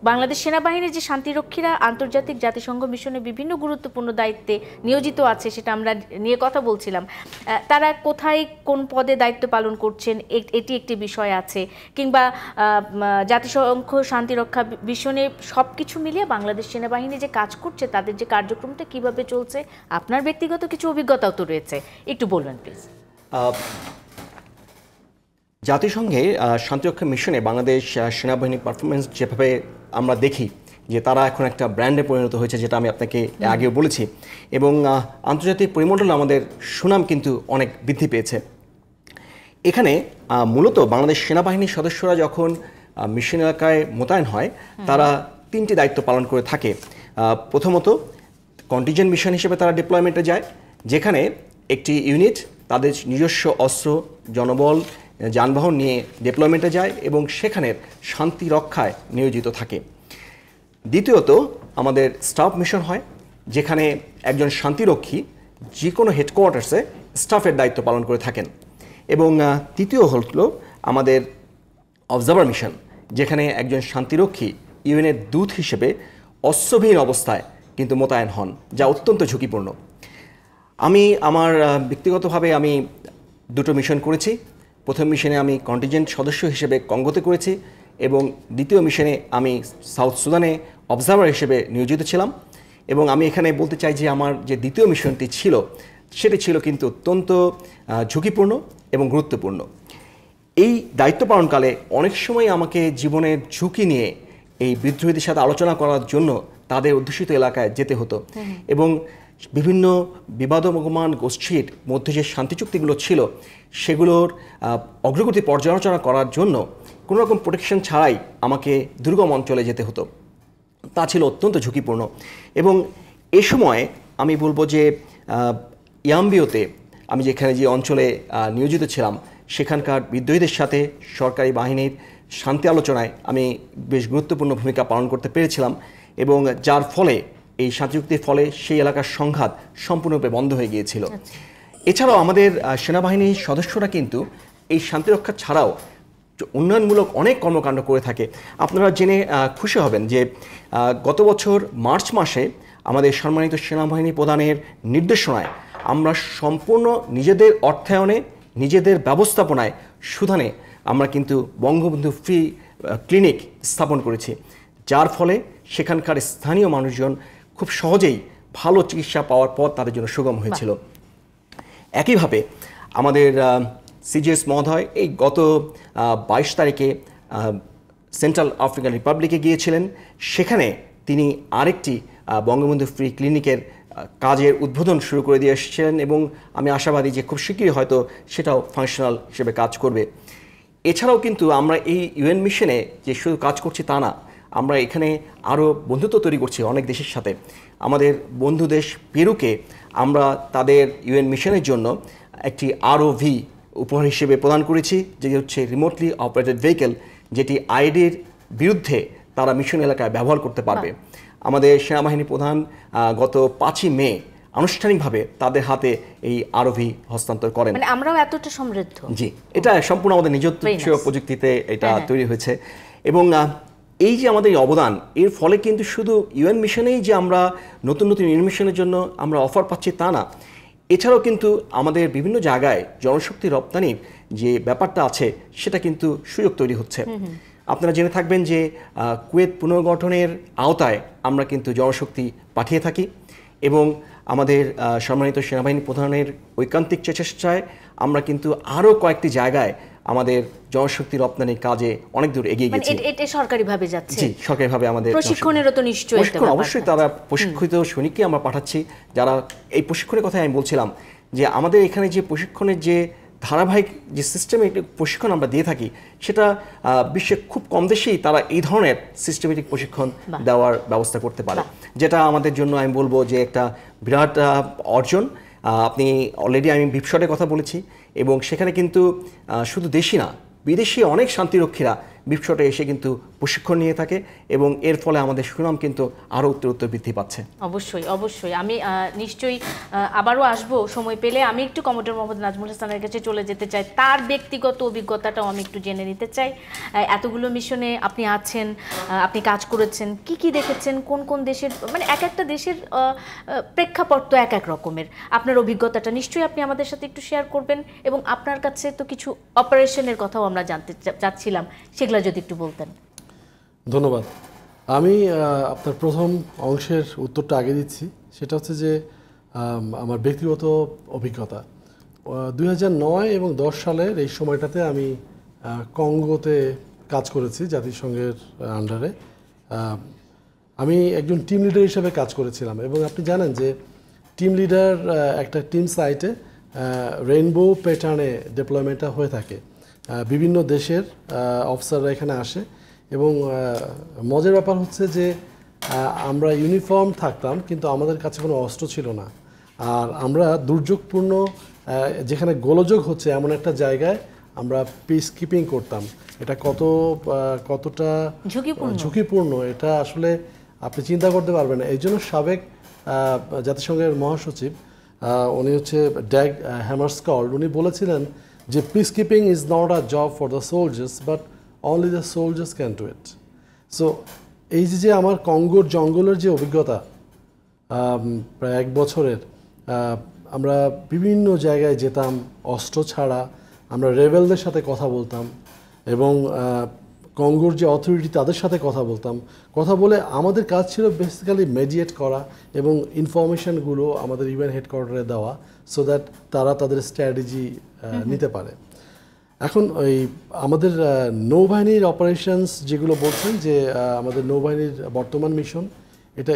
বাংলাদেশ সেনাবাহিনীর যে শান্তিরক্ষীরা আন্তর্জাতিক জাতিসংঘ মিশনে বিভিন্ন গুরুত্বপূর্ণ দায়িত্বে নিয়োজিত আছে, সেটা আমরা নিয়ে কথা বলছিলাম। তারা কোথায় কোন পদে দায়িত্ব পালন করছেন এটি একটি বিষয় আছে, কিংবা জাতিসংঘ শান্তিরক্ষা মিশনে সব কিছু মিলিয়ে বাংলাদেশ সেনাবাহিনী যে কাজ করছে, তাদের যে কার্যক্রমটা কিভাবে চলছে, আপনার ব্যক্তিগত কিছু অভিজ্ঞতাও তো রয়েছে, একটু বলবেন প্লিজ। জাতিসংঘে শান্তিরক্ষা মিশনে বাংলাদেশ সেনাবাহিনীর পারফরমেন্স যেভাবে আমরা দেখি যে তারা এখন একটা ব্র্যান্ডে পরিণত হয়েছে, যেটা আমি আপনাকে আগেও বলেছি, এবং আন্তর্জাতিক পরিমণ্ডলে আমাদের সুনাম কিন্তু অনেক বৃদ্ধি পেয়েছে। এখানে মূলত বাংলাদেশ সেনাবাহিনীর সদস্যরা যখন মিশন এলাকায় মোতায়েন হয়, তারা 3টি দায়িত্ব পালন করে থাকে। প্রথমত কন্টিনজেন্ট মিশন হিসেবে তারা ডিপ্লয়মেন্টে যায়, যেখানে একটি ইউনিট তাদের নিজস্ব অস্ত্র, জনবল, যানবাহন নিয়ে ডিপ্লয়মেন্টে যায় এবং সেখানের শান্তি রক্ষায় নিয়োজিত থাকে। দ্বিতীয়ত আমাদের স্টাফ মিশন হয়, যেখানে একজন শান্তিরক্ষী যে কোনো হেডকোয়ার্টার্সে স্টাফের দায়িত্ব পালন করে থাকেন। এবং তৃতীয় হলো আমাদের অবজার্ভার মিশন, যেখানে একজন শান্তিরক্ষী ইউএনের দূত হিসেবে অস্ত্রবিহীন অবস্থায় কিন্তু মোতায়েন হন, যা অত্যন্ত ঝুঁকিপূর্ণ। আমি আমার ব্যক্তিগতভাবে আমি 2টো মিশন করেছি। প্রথম মিশনে আমি কন্টিনজেন্ট সদস্য হিসেবে কঙ্গোতে করেছি, এবং দ্বিতীয় মিশনে আমি সাউথ সুদানে অবজারভার হিসেবে নিয়োজিত ছিলাম। এবং আমি এখানে বলতে চাই যে আমার যে দ্বিতীয় মিশনটি ছিল, সেটি ছিল কিন্তু অত্যন্ত ঝুঁকিপূর্ণ এবং গুরুত্বপূর্ণ। এই দায়িত্ব পালনকালে অনেক সময় আমাকে জীবনের ঝুঁকি নিয়ে এই বিদ্রোহীদের সাথে আলোচনা করার জন্য তাদের অধ্যুষিত এলাকায় যেতে হতো, এবং বিভিন্ন বিবাদমান গোষ্ঠীর মধ্যে যে শান্তি চুক্তিগুলো ছিল, সেগুলোর অগ্রগতি পর্যালোচনা করার জন্য কোনো রকম প্রোটেকশন ছাড়াই আমাকে দুর্গম অঞ্চলে যেতে হতো। তা ছিল অত্যন্ত ঝুঁকিপূর্ণ। এবং এ সময় আমি বলবো যে ইয়াম্বিওতে আমি যেখানে যে অঞ্চলে নিয়োজিত ছিলাম, সেখানকার বিদ্রোহীদের সাথে সরকারি বাহিনীর শান্তি আলোচনায় আমি বেশ গুরুত্বপূর্ণ ভূমিকা পালন করতে পেরেছিলাম, এবং যার ফলে এই শান্তি চুক্তির ফলে সেই এলাকার সংঘাত সম্পূর্ণরূপে বন্ধ হয়ে গিয়েছিল। এছাড়াও আমাদের সেনাবাহিনীর সদস্যরা কিন্তু এই শান্তিরক্ষা ছাড়াও উন্নয়নমূলক অনেক কর্মকাণ্ড করে থাকে। আপনারা জেনে খুশি হবেন যে গত বছর মার্চ মাসে আমাদের সম্মানিত সেনাবাহিনী প্রধানের নির্দেশনায় আমরা সম্পূর্ণ নিজেদের অর্থায়নে, নিজেদের ব্যবস্থাপনায় সুদানে আমরা কিন্তু বঙ্গবন্ধু ফ্রি ক্লিনিক স্থাপন করেছি, যার ফলে সেখানকার স্থানীয় মানুষজন খুব সহজেই ভালো চিকিৎসা পাওয়ার পর তাদের জন্য সুগম হয়েছিল। একইভাবে আমাদের সিজিএস মহোদয় এই গত 22 তারিখে সেন্ট্রাল আফ্রিকান রিপাবলিকে গিয়েছিলেন। সেখানে তিনি আরেকটি বঙ্গবন্ধু ফ্রি ক্লিনিকের কাজের উদ্বোধন শুরু করে দিয়ে এসেছিলেন, এবং আমি আশাবাদী যে খুব শীঘ্রই হয়তো সেটাও ফাংশনাল হিসেবে কাজ করবে। এছাড়াও কিন্তু আমরা এই ইউএন মিশনে যে শুধু কাজ করছি তা না, আমরা এখানে আরও বন্ধুত্ব তৈরি করছি অনেক দেশের সাথে। আমাদের বন্ধু দেশ পেরুকে আমরা তাদের ইউএন মিশনের জন্য একটি ROV উপহার হিসেবে প্রদান করেছি, যেটি হচ্ছে রিমোটলি অপারেটেড ভেহিকেল, যেটি আইডির বিরুদ্ধে তারা মিশন এলাকায় ব্যবহার করতে পারবে। আমাদের সেনাবাহিনী প্রধান গত 5ই মে আনুষ্ঠানিকভাবে তাদের হাতে এই ROV হস্তান্তর করেন। মানে আমরাও এতটা সমৃদ্ধ। জি, এটা সম্পূর্ণ আমাদের নিজস্ব প্রযুক্তিতে এটা তৈরি হয়েছে। এবং এই যে আমাদের অবদান, এর ফলে কিন্তু শুধু ইউএন মিশনেই যে আমরা নতুন নতুন ইউএন মিশনের জন্য আমরা অফার পাচ্ছি তা না, এছাড়াও কিন্তু আমাদের বিভিন্ন জায়গায় জনশক্তি রপ্তানির যে ব্যাপারটা আছে, সেটা কিন্তু সুযোগ তৈরি হচ্ছে। আপনারা জেনে থাকবেন যে কুয়েত পুনর্গঠনের আওতায় আমরা কিন্তু জনশক্তি পাঠিয়ে থাকি, এবং আমাদের সম্মানিত সেনাবাহিনী প্রধানের ঐকান্তিক চেষ্টায় আমরা কিন্তু আরও কয়েকটি জায়গায় আমাদের জনশক্তি রপ্তানির কাজে অনেক দূর এগিয়ে গেছি। এটা সরকারিভাবে যাচ্ছে? জি, সরকারিভাবে আমাদের প্রশিক্ষণেরও তো নিশ্চয়ই প্রশিক্ষণ অবশ্যই, তারা প্রশিক্ষিত সৈনিককে আমরা পাঠাচ্ছি যারা এই প্রশিক্ষণের কথা আমি বলছিলাম যে আমাদের এখানে যে প্রশিক্ষণের যে ধারাবাহিক যে সিস্টেমে প্রশিক্ষণ আমরা দিয়ে থাকি সেটা বিশ্বে খুব কম দেশেই তারা এই ধরনের সিস্টেমেটিক প্রশিক্ষণ দেওয়ার ব্যবস্থা করতে পারে, যেটা আমাদের জন্য আমি বলবো যে একটা বিরাট অর্জন। আপনি অলরেডি আমি বিপসটের কথা বলেছি এবং সেখানে কিন্তু শুধু দেশি না বিদেশি অনেক শান্তিরক্ষীরা বিপসটে এসে কিন্তু প্রশিক্ষণ নিয়ে থাকে এবং এর ফলে আমাদের সুনাম কিন্তু আরও উত্তরোত্তর বৃদ্ধি পাচ্ছে। অবশ্যই অবশ্যই, আমি নিশ্চয়ই আবারও আসবো সময় পেলে। আমি একটু কমোডর মোহাম্মদ নাজমুল হাসানের কাছে চলে যেতে চাই, তার ব্যক্তিগত অভিজ্ঞতাটাও আমি একটু জেনে নিতে চাই। এতগুলো মিশনে আপনি আছেন, আপনি কাজ করেছেন, কি কি দেখেছেন, কোন কোন দেশের, মানে এক একটা দেশের প্রেক্ষাপট তো এক এক রকমের। আপনার অভিজ্ঞতাটা নিশ্চয়ই আপনি আমাদের সাথে একটু শেয়ার করবেন এবং আপনার কাছে তো কিছু অপারেশনের কথাও আমরা জানতে চাচ্ছিলাম, সেগুলো যদি একটু বলতেন। ধন্যবাদ। আমি আপনার প্রথম অংশের উত্তরটা আগে দিচ্ছি, সেটা হচ্ছে যে আমার ব্যক্তিগত অভিজ্ঞতা 2009 এবং 10 সালের এই সময়টাতে আমি কঙ্গোতে কাজ করেছি জাতিসংঘের আন্ডারে। আমি একজন টিম লিডার হিসেবে কাজ করেছিলাম এবং আপনি জানেন যে টিম লিডার একটা টিম সাইটে রেইনবো প্যাটার্নে ডিপ্লয়মেন্টটা হয়ে থাকে। বিভিন্ন দেশের অফিসাররা এখানে আসে এবং মজার ব্যাপার হচ্ছে যে আমরা ইউনিফর্ম থাকতাম কিন্তু আমাদের কাছে কোনো অস্ত্র ছিল না। আর আমরা দুর্যোগপূর্ণ যেখানে গোলযোগ হচ্ছে এমন একটা জায়গায় আমরা পিস কিপিং করতাম। এটা কতটা ঝুঁকিপূর্ণ এটা আসলে আপনি চিন্তা করতে পারবেন না। এই জন্য সাবেক জাতিসংঘের মহাসচিব উনি হচ্ছে ড্যাগ হ্যামারস্কল্ড, উনি বলেছিলেন যে peace keeping is not a job for the soldiers but only the soldiers can do it. So এই যে আমার কঙ্গোর জঙ্গলের যে অভিজ্ঞতা প্রায় 1 বছরের, আমরা বিভিন্ন জায়গায় যেতাম অস্ত্র ছাড়া, আমরা রেবেলদের সাথে কথা বলতাম এবং কঙ্গোর যে অথরিটি তাদের সাথে কথা বলে আমাদের কাজ ছিল বেসিক্যালি মেডিয়েট করা এবং ইনফরমেশনগুলো আমাদের ইভেন্ট হেডকোয়ার্টারে দেওয়া সো দ্যাট তারা তাদের স্ট্র্যাটেজি নিতে পারে। এখন ওই আমাদের নৌবাহিনীর অপারেশনস যেগুলো বলছেন যে আমাদের নৌবাহিনীর বর্তমান মিশন এটা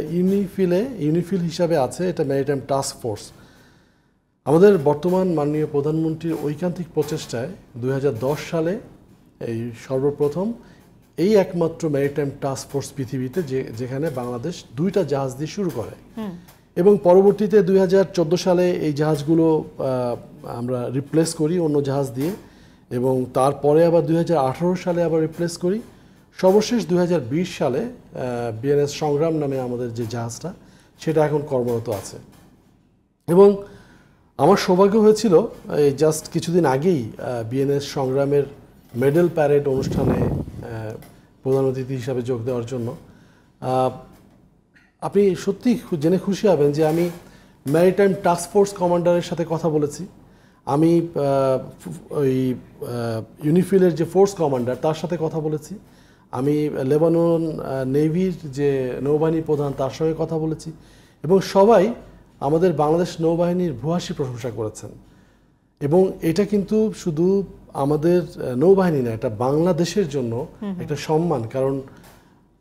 ইউনিফিল হিসাবে আছে, এটা ম্যারিটাইম টাস্ক ফোর্স। আমাদের বর্তমান মাননীয় প্রধানমন্ত্রীর ঐকান্তিক প্রচেষ্টায় 2010 সালে এই সর্বপ্রথম এই একমাত্র ম্যারিটাইম টাস্ক ফোর্স পৃথিবীতে যেখানে বাংলাদেশ 2টা জাহাজ দিয়ে শুরু করে এবং পরবর্তীতে 2014 সালে এই জাহাজগুলো আমরা রিপ্লেস করি অন্য জাহাজ দিয়ে এবং তারপরে আবার 2018 সালে আবার রিপ্লেস করি। সর্বশেষ 2020 সালে বিএনএস সংগ্রাম নামে আমাদের যে জাহাজটা সেটা এখন কর্মরত আছে এবং আমার সৌভাগ্য হয়েছিল এই জাস্ট কিছুদিন আগেই বিএনএস সংগ্রামের মেডেল প্যারেড অনুষ্ঠানে প্রধান অতিথি হিসাবে যোগ দেওয়ার জন্য। আপনি সত্যি জেনে খুশি হবেন যে আমি ম্যারিটাইম টাস্ক ফোর্স কমান্ডারের সাথে কথা বলেছি, আমি ওই ইউনিফিলের যে ফোর্স কমান্ডার তার সাথে কথা বলেছি, আমি লেবানন নেভির যে নৌবাহিনী প্রধান তার সঙ্গে কথা বলেছি এবং সবাই আমাদের বাংলাদেশ নৌবাহিনীর ভূয়সী প্রশংসা করেছেন। এবং এটা কিন্তু শুধু আমাদের নৌবাহিনী না, এটা বাংলাদেশের জন্য একটা সম্মান, কারণ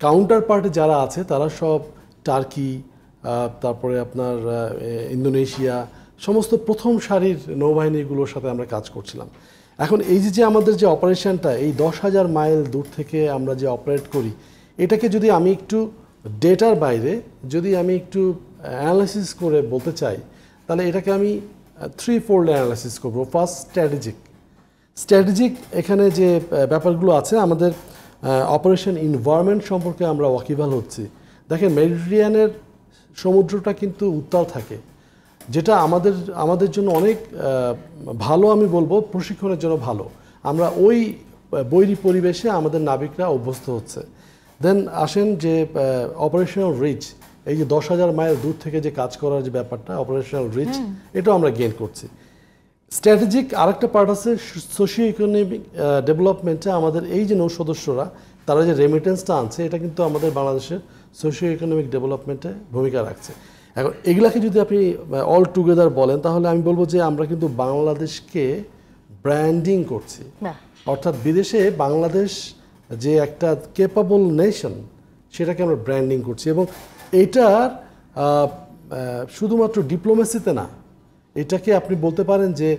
কাউন্টার পার্টে যারা আছে তারা সব টার্কি, তারপরে আপনার ইন্দোনেশিয়া, সমস্ত প্রথম সারির নৌবাহিনীগুলোর সাথে আমরা কাজ করছিলাম। এখন এই যে আমাদের যে অপারেশনটা এই 10,000 মাইল দূর থেকে আমরা যে অপারেট করি, এটাকে যদি আমি একটু ডেটার বাইরে যদি আমি একটু অ্যানালাইসিস করে বলতে চাই তাহলে এটাকে আমি 3-4 অ্যানালাইসিস করবো। ফার্স্ট স্ট্র্যাটেজিক এখানে যে ব্যাপারগুলো আছে, আমাদের অপারেশন এনভায়রনমেন্ট সম্পর্কে আমরা ওয়াকিবহাল হচ্ছি। দেখেন মেডিটেরিয়ানের সমুদ্রটা কিন্তু উত্তাল থাকে, যেটা আমাদের জন্য অনেক ভালো, আমি বলবো প্রশিক্ষণের জন্য ভালো। আমরা ওই বৈরী পরিবেশে আমাদের নাবিকরা অভ্যস্ত হচ্ছে। দেন আসেন যে অপারেশনাল রিচ, এই যে 10,000 মাইল দূর থেকে যে কাজ করার যে ব্যাপারটা অপারেশনাল রিচ, এটাও আমরা গেইন করছি। স্ট্র্যাটেজিক আরেকটা পার্ট আছে সোশিও ইকোনমিক ডেভেলপমেন্টে। আমাদের এই যে নৌ সদস্যরা তারা যে রেমিটেন্সটা আনছে, এটা কিন্তু আমাদের বাংলাদেশের সোশিও ইকোনমিক ডেভেলপমেন্টে ভূমিকা রাখছে। এখন এগুলাকে যদি আপনি অল টুগেদার বলেন তাহলে আমি বলবো যে আমরা কিন্তু বাংলাদেশকে ব্র্যান্ডিং করছি, অর্থাৎ বিদেশে বাংলাদেশ যে একটা ক্যাপাবল নেশন সেটাকে আমরা ব্র্যান্ডিং করছি। এবং এটার শুধুমাত্র ডিপ্লোমেসিতে না, এটাকে আপনি বলতে পারেন যে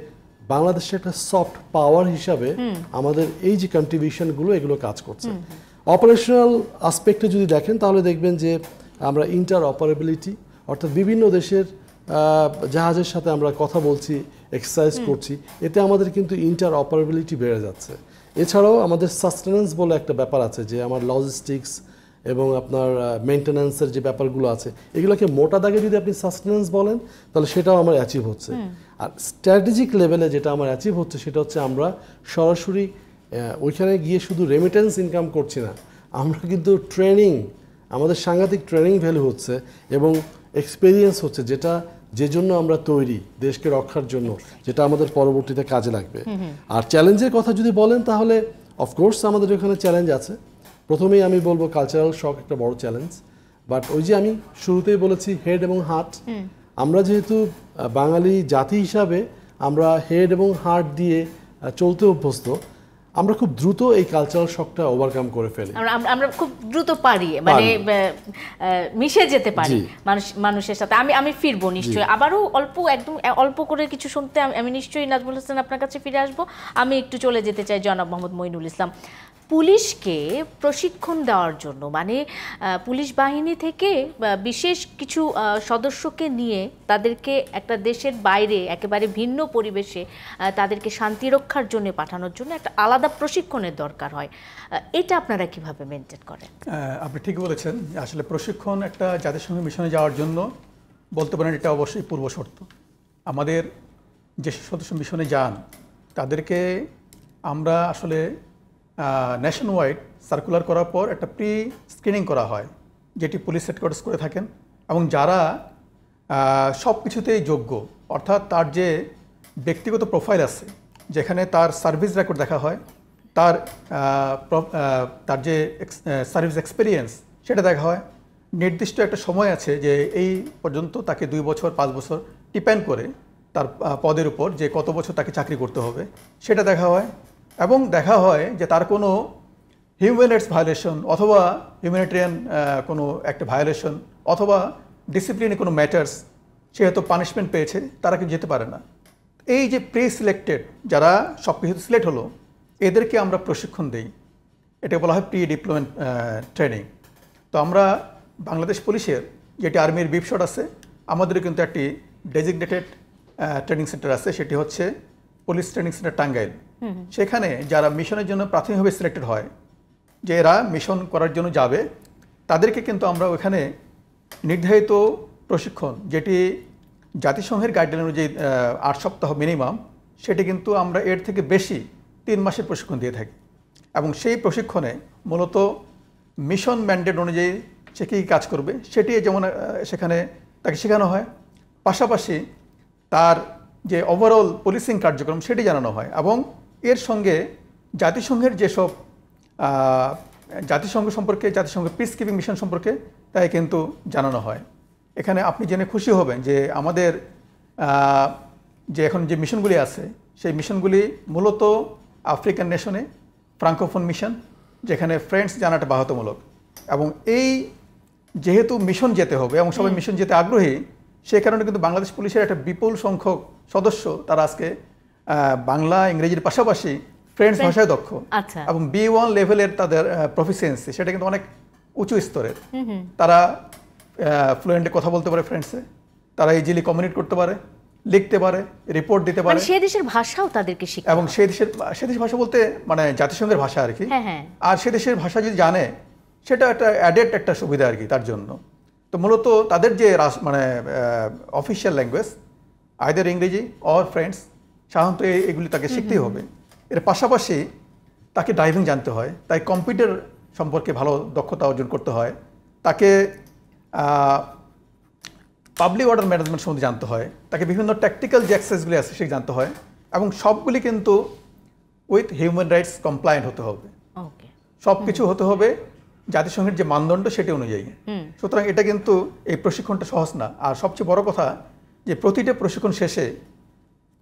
বাংলাদেশের একটা সফট পাওয়ার হিসাবে আমাদের এই যে কন্ট্রিবিউশনগুলো এগুলো কাজ করছে। অপারেশনাল আসপেক্টে যদি দেখেন তাহলে দেখবেন যে আমরা ইন্টার অপারেবিলিটি, অর্থাৎ বিভিন্ন দেশের জাহাজের সাথে আমরা কথা বলছি, এক্সারসাইজ করছি, এতে আমাদের কিন্তু ইন্টার অপারেবিলিটি বেড়ে যাচ্ছে। এছাড়াও আমাদের সাস্টেনেন্স বলে একটা ব্যাপার আছে, যে আমার লজিস্টিক্স এবং আপনার মেনটেন্যান্সের যে ব্যাপারগুলো আছে, এগুলোকে মোটা দাগে যদি আপনি সাস্টেনেন্স বলেন তাহলে সেটাও আমার অ্যাচিভ হচ্ছে। আর স্ট্র্যাটেজিক লেভেলে যেটা আমার অ্যাচিভ হচ্ছে সেটা হচ্ছে আমরা সরাসরি ওইখানে গিয়ে শুধু রেমিটেন্স ইনকাম করছি না, আমরা কিন্তু ট্রেনিং, আমাদের সাংঘাতিক ট্রেনিং ভ্যালু হচ্ছে এবং এক্সপেরিয়েন্স হচ্ছে, যেটা যে জন্য আমরা তৈরি দেশকে রক্ষার জন্য, যেটা আমাদের পরবর্তীতে কাজে লাগবে। আর চ্যালেঞ্জের কথা যদি বলেন তাহলে অফকোর্স আমাদের এখানে চ্যালেঞ্জ আছে। প্রথমেই আমি বলবো কালচারাল শক একটা বড় চ্যালেঞ্জ, বাট ওই যে আমি শুরুতেই বলেছি হেড এবং হার্ট, আমরা যেহেতু বাঙালি জাতি হিসাবে আমরা হেড এবং হার্ট দিয়ে চলতে অভ্যস্ত, আমরা খুব দ্রুত এই কালচারাল শকটা ওভারকাম করে ফেলি, আমরা খুব দ্রুত পারি, মানে মিশে যেতে পারি মানুষের সাথে। আমি ফিরবো নিশ্চয়ই, আবারও একদম অল্প করে কিছু শুনতে আমি নিশ্চয়ই নাজমুল হোসেন আপনার কাছে ফিরে আসবো। আমি একটু চলে যেতে চাই জনাব মোহাম্মদ মঈনুল ইসলাম। পুলিশকে প্রশিক্ষণ দেওয়ার জন্য, মানে পুলিশ বাহিনী থেকে বিশেষ কিছু সদস্যকে নিয়ে তাদেরকে একটা দেশের বাইরে একেবারে ভিন্ন পরিবেশে তাদেরকে শান্তি রক্ষার জন্য পাঠানোর জন্য একটা আলাদা প্রশিক্ষণের দরকার হয়, এটা আপনারা কিভাবে মেনটেন করেন? আপনি ঠিক বলেছেন, আসলে প্রশিক্ষণ একটা জাতিসংঘ মিশনে যাওয়ার জন্য বলতে পারেন এটা অবশ্যই পূর্ব শর্ত। আমাদের যে সদস্য মিশনে যান তাদেরকে আমরা আসলে ন্যাশন ওয়াইড সার্কুলার করার পর একটা প্রি স্ক্রিনিং করা হয়, যেটি পুলিশ হেডকোয়ার্টার্স করে থাকেন, এবং যারা সব কিছুতেই যোগ্য, অর্থাৎ তার যে ব্যক্তিগত প্রোফাইল আছে, যেখানে তার সার্ভিস রেকর্ড দেখা হয়, তার যে সার্ভিস এক্সপিরিয়েন্স সেটা দেখা হয়, নির্দিষ্ট একটা সময় আছে যে এই পর্যন্ত তাকে 2 বছর 5 বছর ডিপেন্ড করে তার পদের উপর যে কত বছর তাকে চাকরি করতে হবে সেটা দেখা হয়, এবং দেখা হয় যে তার কোনো হিউম্যান রাইটস ভায়োলেশন অথবা হিউম্যানিটেরিয়ান কোনো একটা ভায়োলেশন অথবা ডিসিপ্লিনে কোনো ম্যাটার্স সে হয়তো পানিশমেন্ট পেয়েছে, তারা কেউ যেতে পারে না। এই যে প্রি সিলেক্টেড যারা সব কিছু সিলেক্ট হলো, এদেরকে আমরা প্রশিক্ষণ দিই, এটা বলা হয় প্রি ডিপ্লয়মেন্ট ট্রেনিং। তো আমরা বাংলাদেশ পুলিশের যেটি আর্মির বিপশট আছে, আমাদেরও কিন্তু একটি ডেজিগনেটেড ট্রেনিং সেন্টার আছে, সেটি হচ্ছে পুলিশ ট্রেনিং সেন্টার টাঙ্গাইল। সেখানে যারা মিশনের জন্য প্রাথমিকভাবে সিলেক্টেড হয়, যে এরা মিশন করার জন্য যাবে, তাদেরকে কিন্তু আমরা ওখানে নির্ধারিত প্রশিক্ষণ, যেটি জাতিসংঘের গাইডলাইন অনুযায়ী 8 সপ্তাহ মিনিমাম, সেটি কিন্তু আমরা এর থেকে বেশি 3 মাসের প্রশিক্ষণ দিয়ে থাকি। এবং সেই প্রশিক্ষণে মূলত মিশন ম্যান্ডেট অনুযায়ী সে কী কাজ করবে সেটি যেমন সেখানে তাকে শেখানো হয়, পাশাপাশি তার যে ওভারঅল পুলিশিং কার্যক্রম সেটি জানানো হয়, এবং এর সঙ্গে জাতিসংঘের যেসব জাতিসংঘ সম্পর্কে, জাতিসংঘ পিস কিপিং মিশন সম্পর্কে তাই কিন্তু জানানো হয়। এখানে আপনি জেনে খুশি হবেন যে আমাদের যে এখন যে মিশনগুলি আছে, সেই মিশনগুলি মূলত আফ্রিকান নেশনে ফ্রাঙ্কোফোন মিশন, যেখানে ফ্রেন্ডস জানাটা বাধ্যতামূলক। এবং এই যেহেতু মিশন যেতে হবে এবং সবাই মিশন যেতে আগ্রহী, সে কারণে কিন্তু বাংলাদেশ পুলিশের একটা বিপুল সংখ্যক সদস্য তারা আজকে বাংলা ইংরেজির পাশাপাশি ফ্রেঞ্চ ভাষায় দক্ষ, এবং B1 লেভেলের তাদের প্রফিসিয়েন্সি সেটা কিন্তু অনেক উঁচু স্তরের। তারা ফ্লুয়েন্টলি কথা বলতে পারে ফ্রেন্ডসে, তারা ইজিলি কমিউনিকেট করতে পারে, লিখতে পারে, রিপোর্ট দিতে পারে, সেই দেশের ভাষাও তাদেরকে শেখানো, এবং সেই দেশের ভাষা বলতে মানে জাতিসংঘের ভাষা আর কি। আর সে দেশের ভাষা যদি জানে সেটা একটা অ্যাডেড একটা সুবিধা আর কি তার জন্য। তো মূলত তাদের যে মানে অফিসিয়াল ল্যাঙ্গুয়েজ আইদার ইংরেজি অর ফ্রেঞ্চ, সাধারণত এগুলি তাকে শিখতেই হবে। এর পাশাপাশি তাকে ড্রাইভিং জানতে হয়, তাই কম্পিউটার সম্পর্কে ভালো দক্ষতা অর্জন করতে হয়, তাকে পাবলিক অর্ডার ম্যানেজমেন্ট সম্বন্ধে জানতে হয়, তাকে বিভিন্ন ট্যাকটিক্যাল যে অ্যাক্সেসগুলি আছে সেগুলি জানতে হয়, এবং সবগুলি কিন্তু উইথ হিউম্যান রাইটস কমপ্লায়েন্ট হতে হবে। সব কিছু হতে হবে জাতিসংঘের যে মানদণ্ড সেটি অনুযায়ী। সুতরাং এটা কিন্তু এই প্রশিক্ষণটা সহজ না। আর সবচেয়ে বড় কথা যে প্রতিটা প্রশিক্ষণ শেষে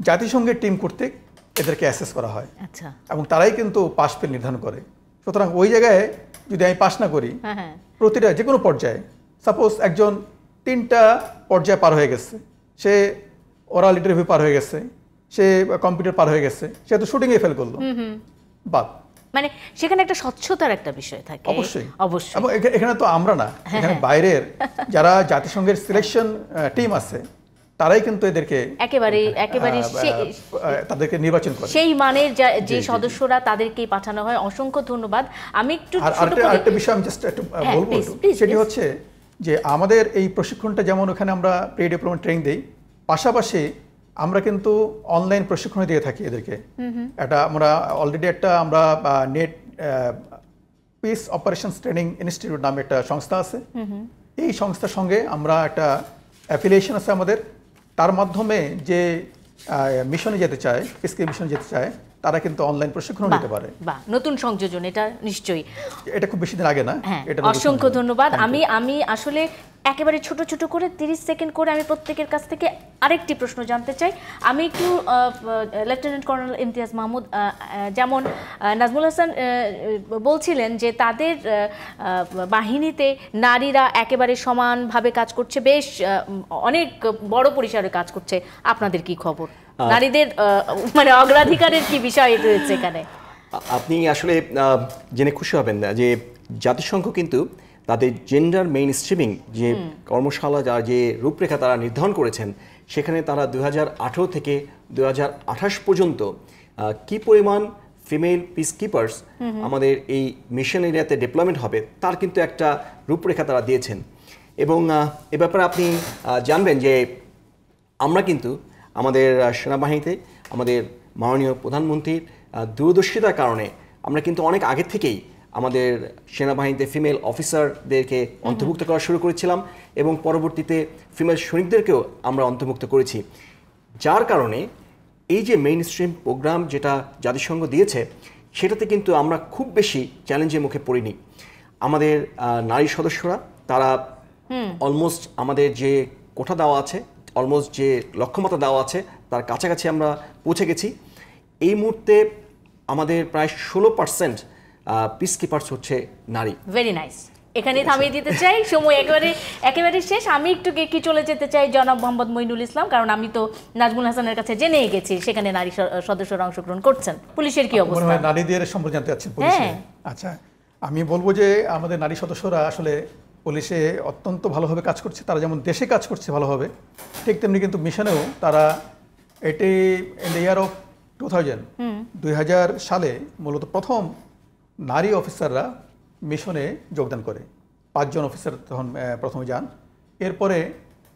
জাতিসংঘের টিম কর্তৃক এদেরকে অ্যাসেস করা হয়, আচ্ছা, এবং তারাই কিন্তু পাস ফেল নির্ধারণ করে। সুতরাং ওই জায়গায় যদি আমি পাস না করি, প্রতিটা যে কোনো পর্যায়ে, সাপোজ একজন 3টা পর্যায়ে পার হয়ে গেছে, সে ওরাল ইন্টারভিউ পার হয়ে গেছে, সে কম্পিউটার পার হয়ে গেছে, সে তো শুটিংয়ে ফেল করলো, বাদ। মানে সেখানে একটা স্বচ্ছতার একটা বিষয় থাকে। অবশ্যই, অবশ্যই। এবং এখানে তো আমরা না, এখানে বাইরের যারা জাতিসংঘের সিলেকশন টিম আছে তারাই কিন্তু এদেরকে একেবারে তাদেরকে নির্বাচন করে। সেই মানের যে সদস্যরা তাদেরকেই পাঠানো হয়। অসংখ্য ধন্যবাদ। আমি একটু আরেকটা বিষয় আমি জাস্ট একটু বলবো, সেটি হচ্ছে যে আমাদের এই প্রশিক্ষণটা যেমন ওখানে আমরা প্রি ডিপ্লোমা ট্রেনিং দেই, পাশাপাশি আমরা কিন্তু অনলাইন প্রশিক্ষণ দিয়ে থাকি এদেরকে। এটা আমরা অলরেডি আমরা net piece operations training institute নামে একটা সংস্থা আছে, এই সংস্থার সঙ্গে আমরা একটা অ্যাফিলিয়েশন আছে আমাদের। তার মাধ্যমে যে মিশনে যেতে চায়, পিসকে মিশনে যেতে চায়, তারা কিন্তু অনলাইন প্রশিক্ষণ নিতে পারে। বাহ, নতুন সংযোজন এটা নিশ্চয়ই। এটা খুব বেশি দিন আগে না। এটা অসংখ্য ধন্যবাদ। আমি আসলে একেবারে ছোট ছোট করে 30 সেকেন্ড করে আমি প্রত্যেকের কাছ থেকে আরেকটি প্রশ্ন জানতে চাই। আমি একটু লেফটেন্যান্ট কর্নেল ইমতিয়াজ মাহমুদ, যেমন নাজমুল হাসান বলছিলেন যে তাদের বাহিনীতে নারীরা একেবারে সমানভাবে কাজ করছে, বেশ অনেক বড় পরিসরে কাজ করছে। আপনাদের কি খবর? নারীদের মানে অগ্রাধিকারের কি বিষয় রয়েছে এখানে? আপনি আসলে জেনে খুশি হবেন না যে জাতিসংঘ কিন্তু তাদের জেন্ডার মেইন স্ট্রিমিং যে কর্মশালা, যার যে রূপরেখা তারা নির্ধারণ করেছেন, সেখানে তারা 2018 থেকে 2028 পর্যন্ত কি পরিমাণ ফিমেল পিস কিপার্স আমাদের এই মিশন এরিয়াতে ডিপ্লয়মেন্ট হবে তার কিন্তু একটা রূপরেখা তারা দিয়েছেন। এবং এ ব্যাপারে আপনি জানবেন যে আমরা কিন্তু আমাদের সেনাবাহিনীতে আমাদের মাননীয় প্রধানমন্ত্রীর দূরদর্শিতার কারণে আমরা কিন্তু অনেক আগে থেকেই আমাদের সেনাবাহিনীতে ফিমেল অফিসারদেরকে অন্তর্ভুক্ত করা শুরু করেছিলাম, এবং পরবর্তীতে ফিমেল সৈনিকদেরকেও আমরা অন্তর্ভুক্ত করেছি। যার কারণে এই যে মেইন স্ট্রিম প্রোগ্রাম যেটা জাতিসংঘ দিয়েছে, সেটাতে কিন্তু আমরা খুব বেশি চ্যালেঞ্জের মুখে পড়িনি। আমাদের নারী সদস্যরা তারা অলমোস্ট আমাদের যে কোঠা দেওয়া আছে, অলমোস্ট যে লক্ষ্যমাত্রা দেওয়া আছে, তার কাছাকাছি আমরা পৌঁছে গেছি। এই মুহূর্তে আমাদের প্রায় 16% পিস কিপার্স হচ্ছে নারী। Very nice. এখানে থামিয়ে দিতে চাই, সময় একেবারে শেষ। আমি একটু কি চলে যেতে চাই জনাব মোহাম্মদ মইনুল ইসলাম, কারণ আমি তো নাজমুল হাসানের কাছে জেনে গেছি সেখানে নারী সদস্যরা অংশগ্রহণ করছেন। পুলিশের কি অবস্থা? নারীদের সম্পর্কে জানতে চাচ্ছেন পুলিশে? আচ্ছা, আমি বলবো যে আমাদের নারী সদস্যরা আসলে পুলিশে অত্যন্ত ভালোভাবে কাজ করছে। তারা যেমন দেশে কাজ করছে ভালোভাবে, ঠিক তেমনি কিন্তু মিশনেও তারা এটি ইন দ্য ইয়ার অফ 2000 সালে মূলত প্রথম নারী অফিসাররা মিশনে যোগদান করে। 5 জন অফিসার তখন প্রথমে যান। এরপরে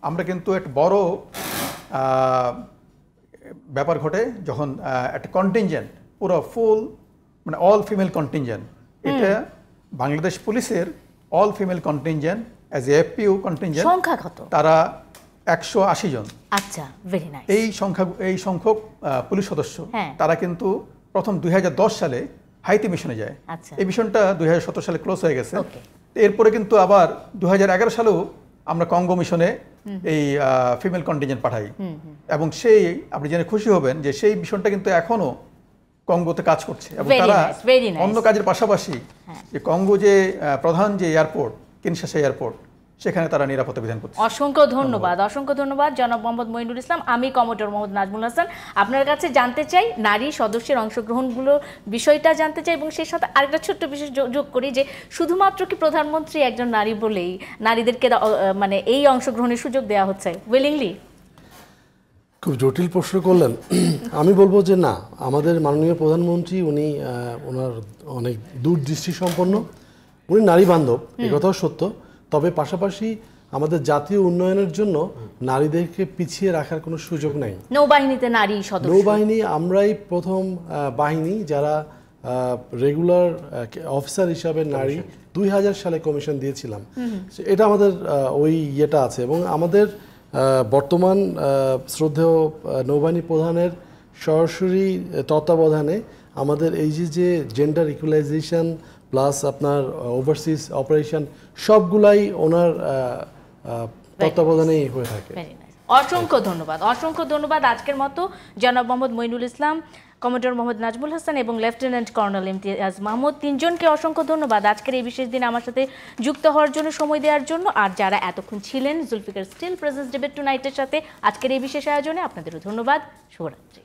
আমরা কিন্তু একটা বড় ব্যাপার ঘটে যখন একটা কন্টিনজেন্ট, পুরো ফুল মানে অল ফিমেল কন্টিনজেন্ট, এটা বাংলাদেশ পুলিশের all female contingent as a FPU contingent, সংখ্যা কত? তারা 180 জন। আচ্ছা, ভেরি নাইস। এই সংখ্যক পুলিশ সদস্য তারা কিন্তু প্রথম 2010 সালে হাইতি মিশনে যায়। এই মিশনটা 2017 সালে ক্লোজ হয়ে গেছে। এরপরে কিন্তু আবার 2011 সালেও আমরা কঙ্গো মিশনে এই ফিমেল কন্টিনজেন্ট পাঠাই, এবং সেই আপনি জেনে খুশি হবেন যে সেই মিশনটা কিন্তু এখনো কঙ্গোতে কাজ করছে, এবং তারা অন্য কাজের পাশাপাশি যে কঙ্গো যে প্রধান যে এয়ারপোর্ট, কিনশাসা এয়ারপোর্ট, সেখানে তারা নিরাপত্তা বিধান করছে। অসংখ্য ধন্যবাদ জনাব মোহাম্মদ মইনুল ইসলাম। আমি কমোডর মোহাম্মদ নাজমুল হাসান, আপনার কাছে জানতে চাই নারী সদস্যের অংশগ্রহণগুলো বিষয়টা জানতে চাই, এবং সেই সাথে আরেকটা ছোট্ট বিষয় যোগ করি যে শুধুমাত্র কি প্রধানমন্ত্রী একজন নারী বলেই নারীদেরকে মানে এই অংশগ্রহণের সুযোগ দেওয়া হচ্ছে উইলিংলি? খুব জটিল প্রশ্ন করলেন। আমি বলবো যে না, আমাদের মাননীয় প্রধানমন্ত্রী উনি ওনার অনেক দূরদৃষ্টি সম্পন্ন, উনি নারী বান্ধব, একথাও সত্য। তবে পাশাপাশি আমাদের জাতীয় উন্নয়নের জন্য নারীদেরকে পিছিয়ে রাখার কোনো সুযোগ নাই। নৌবাহিনীতে নারী সদস্য, নৌবাহিনী আমরাই প্রথম বাহিনী যারা রেগুলার অফিসার হিসাবে নারী 2000 সালে কমিশন দিয়েছিলাম। এটা আমাদের ওই ইয়েটা আছে, এবং আমাদের বর্তমান শ্রদ্ধেয় নৌবাহিনী প্রধানের সরাসরি তত্ত্বাবধানে আমাদের এই যে জেন্ডার ইকুয়ালাইজেশন প্লাস আপনার ওভারসিজ অপারেশন সবগুলাই ওনার তত্ত্বাবধানেই হয়ে থাকে। অসংখ্য ধন্যবাদ আজকের মতো জনাব মোহাম্মদ মঈনুল ইসলাম, কমোডর মোহাম্মদ নাজমুল হাসান এবং লেফটেন্যান্ট কর্নেল ইমতিয়াজ মাহমুদ, তিনজনকে অসংখ্য ধন্যবাদ আজকের এই বিশেষ দিনে আমার সাথে যুক্ত হওয়ার জন্য, সময় দেওয়ার জন্য। আর যারা এতক্ষণ ছিলেন জুলফিকার স্টিল প্রেজেন্স ডিবেট টুনাইটের সাথে আজকের এই বিশেষ আয়োজনে, আপনাদেরও ধন্যবাদ। শুভরাত্রি।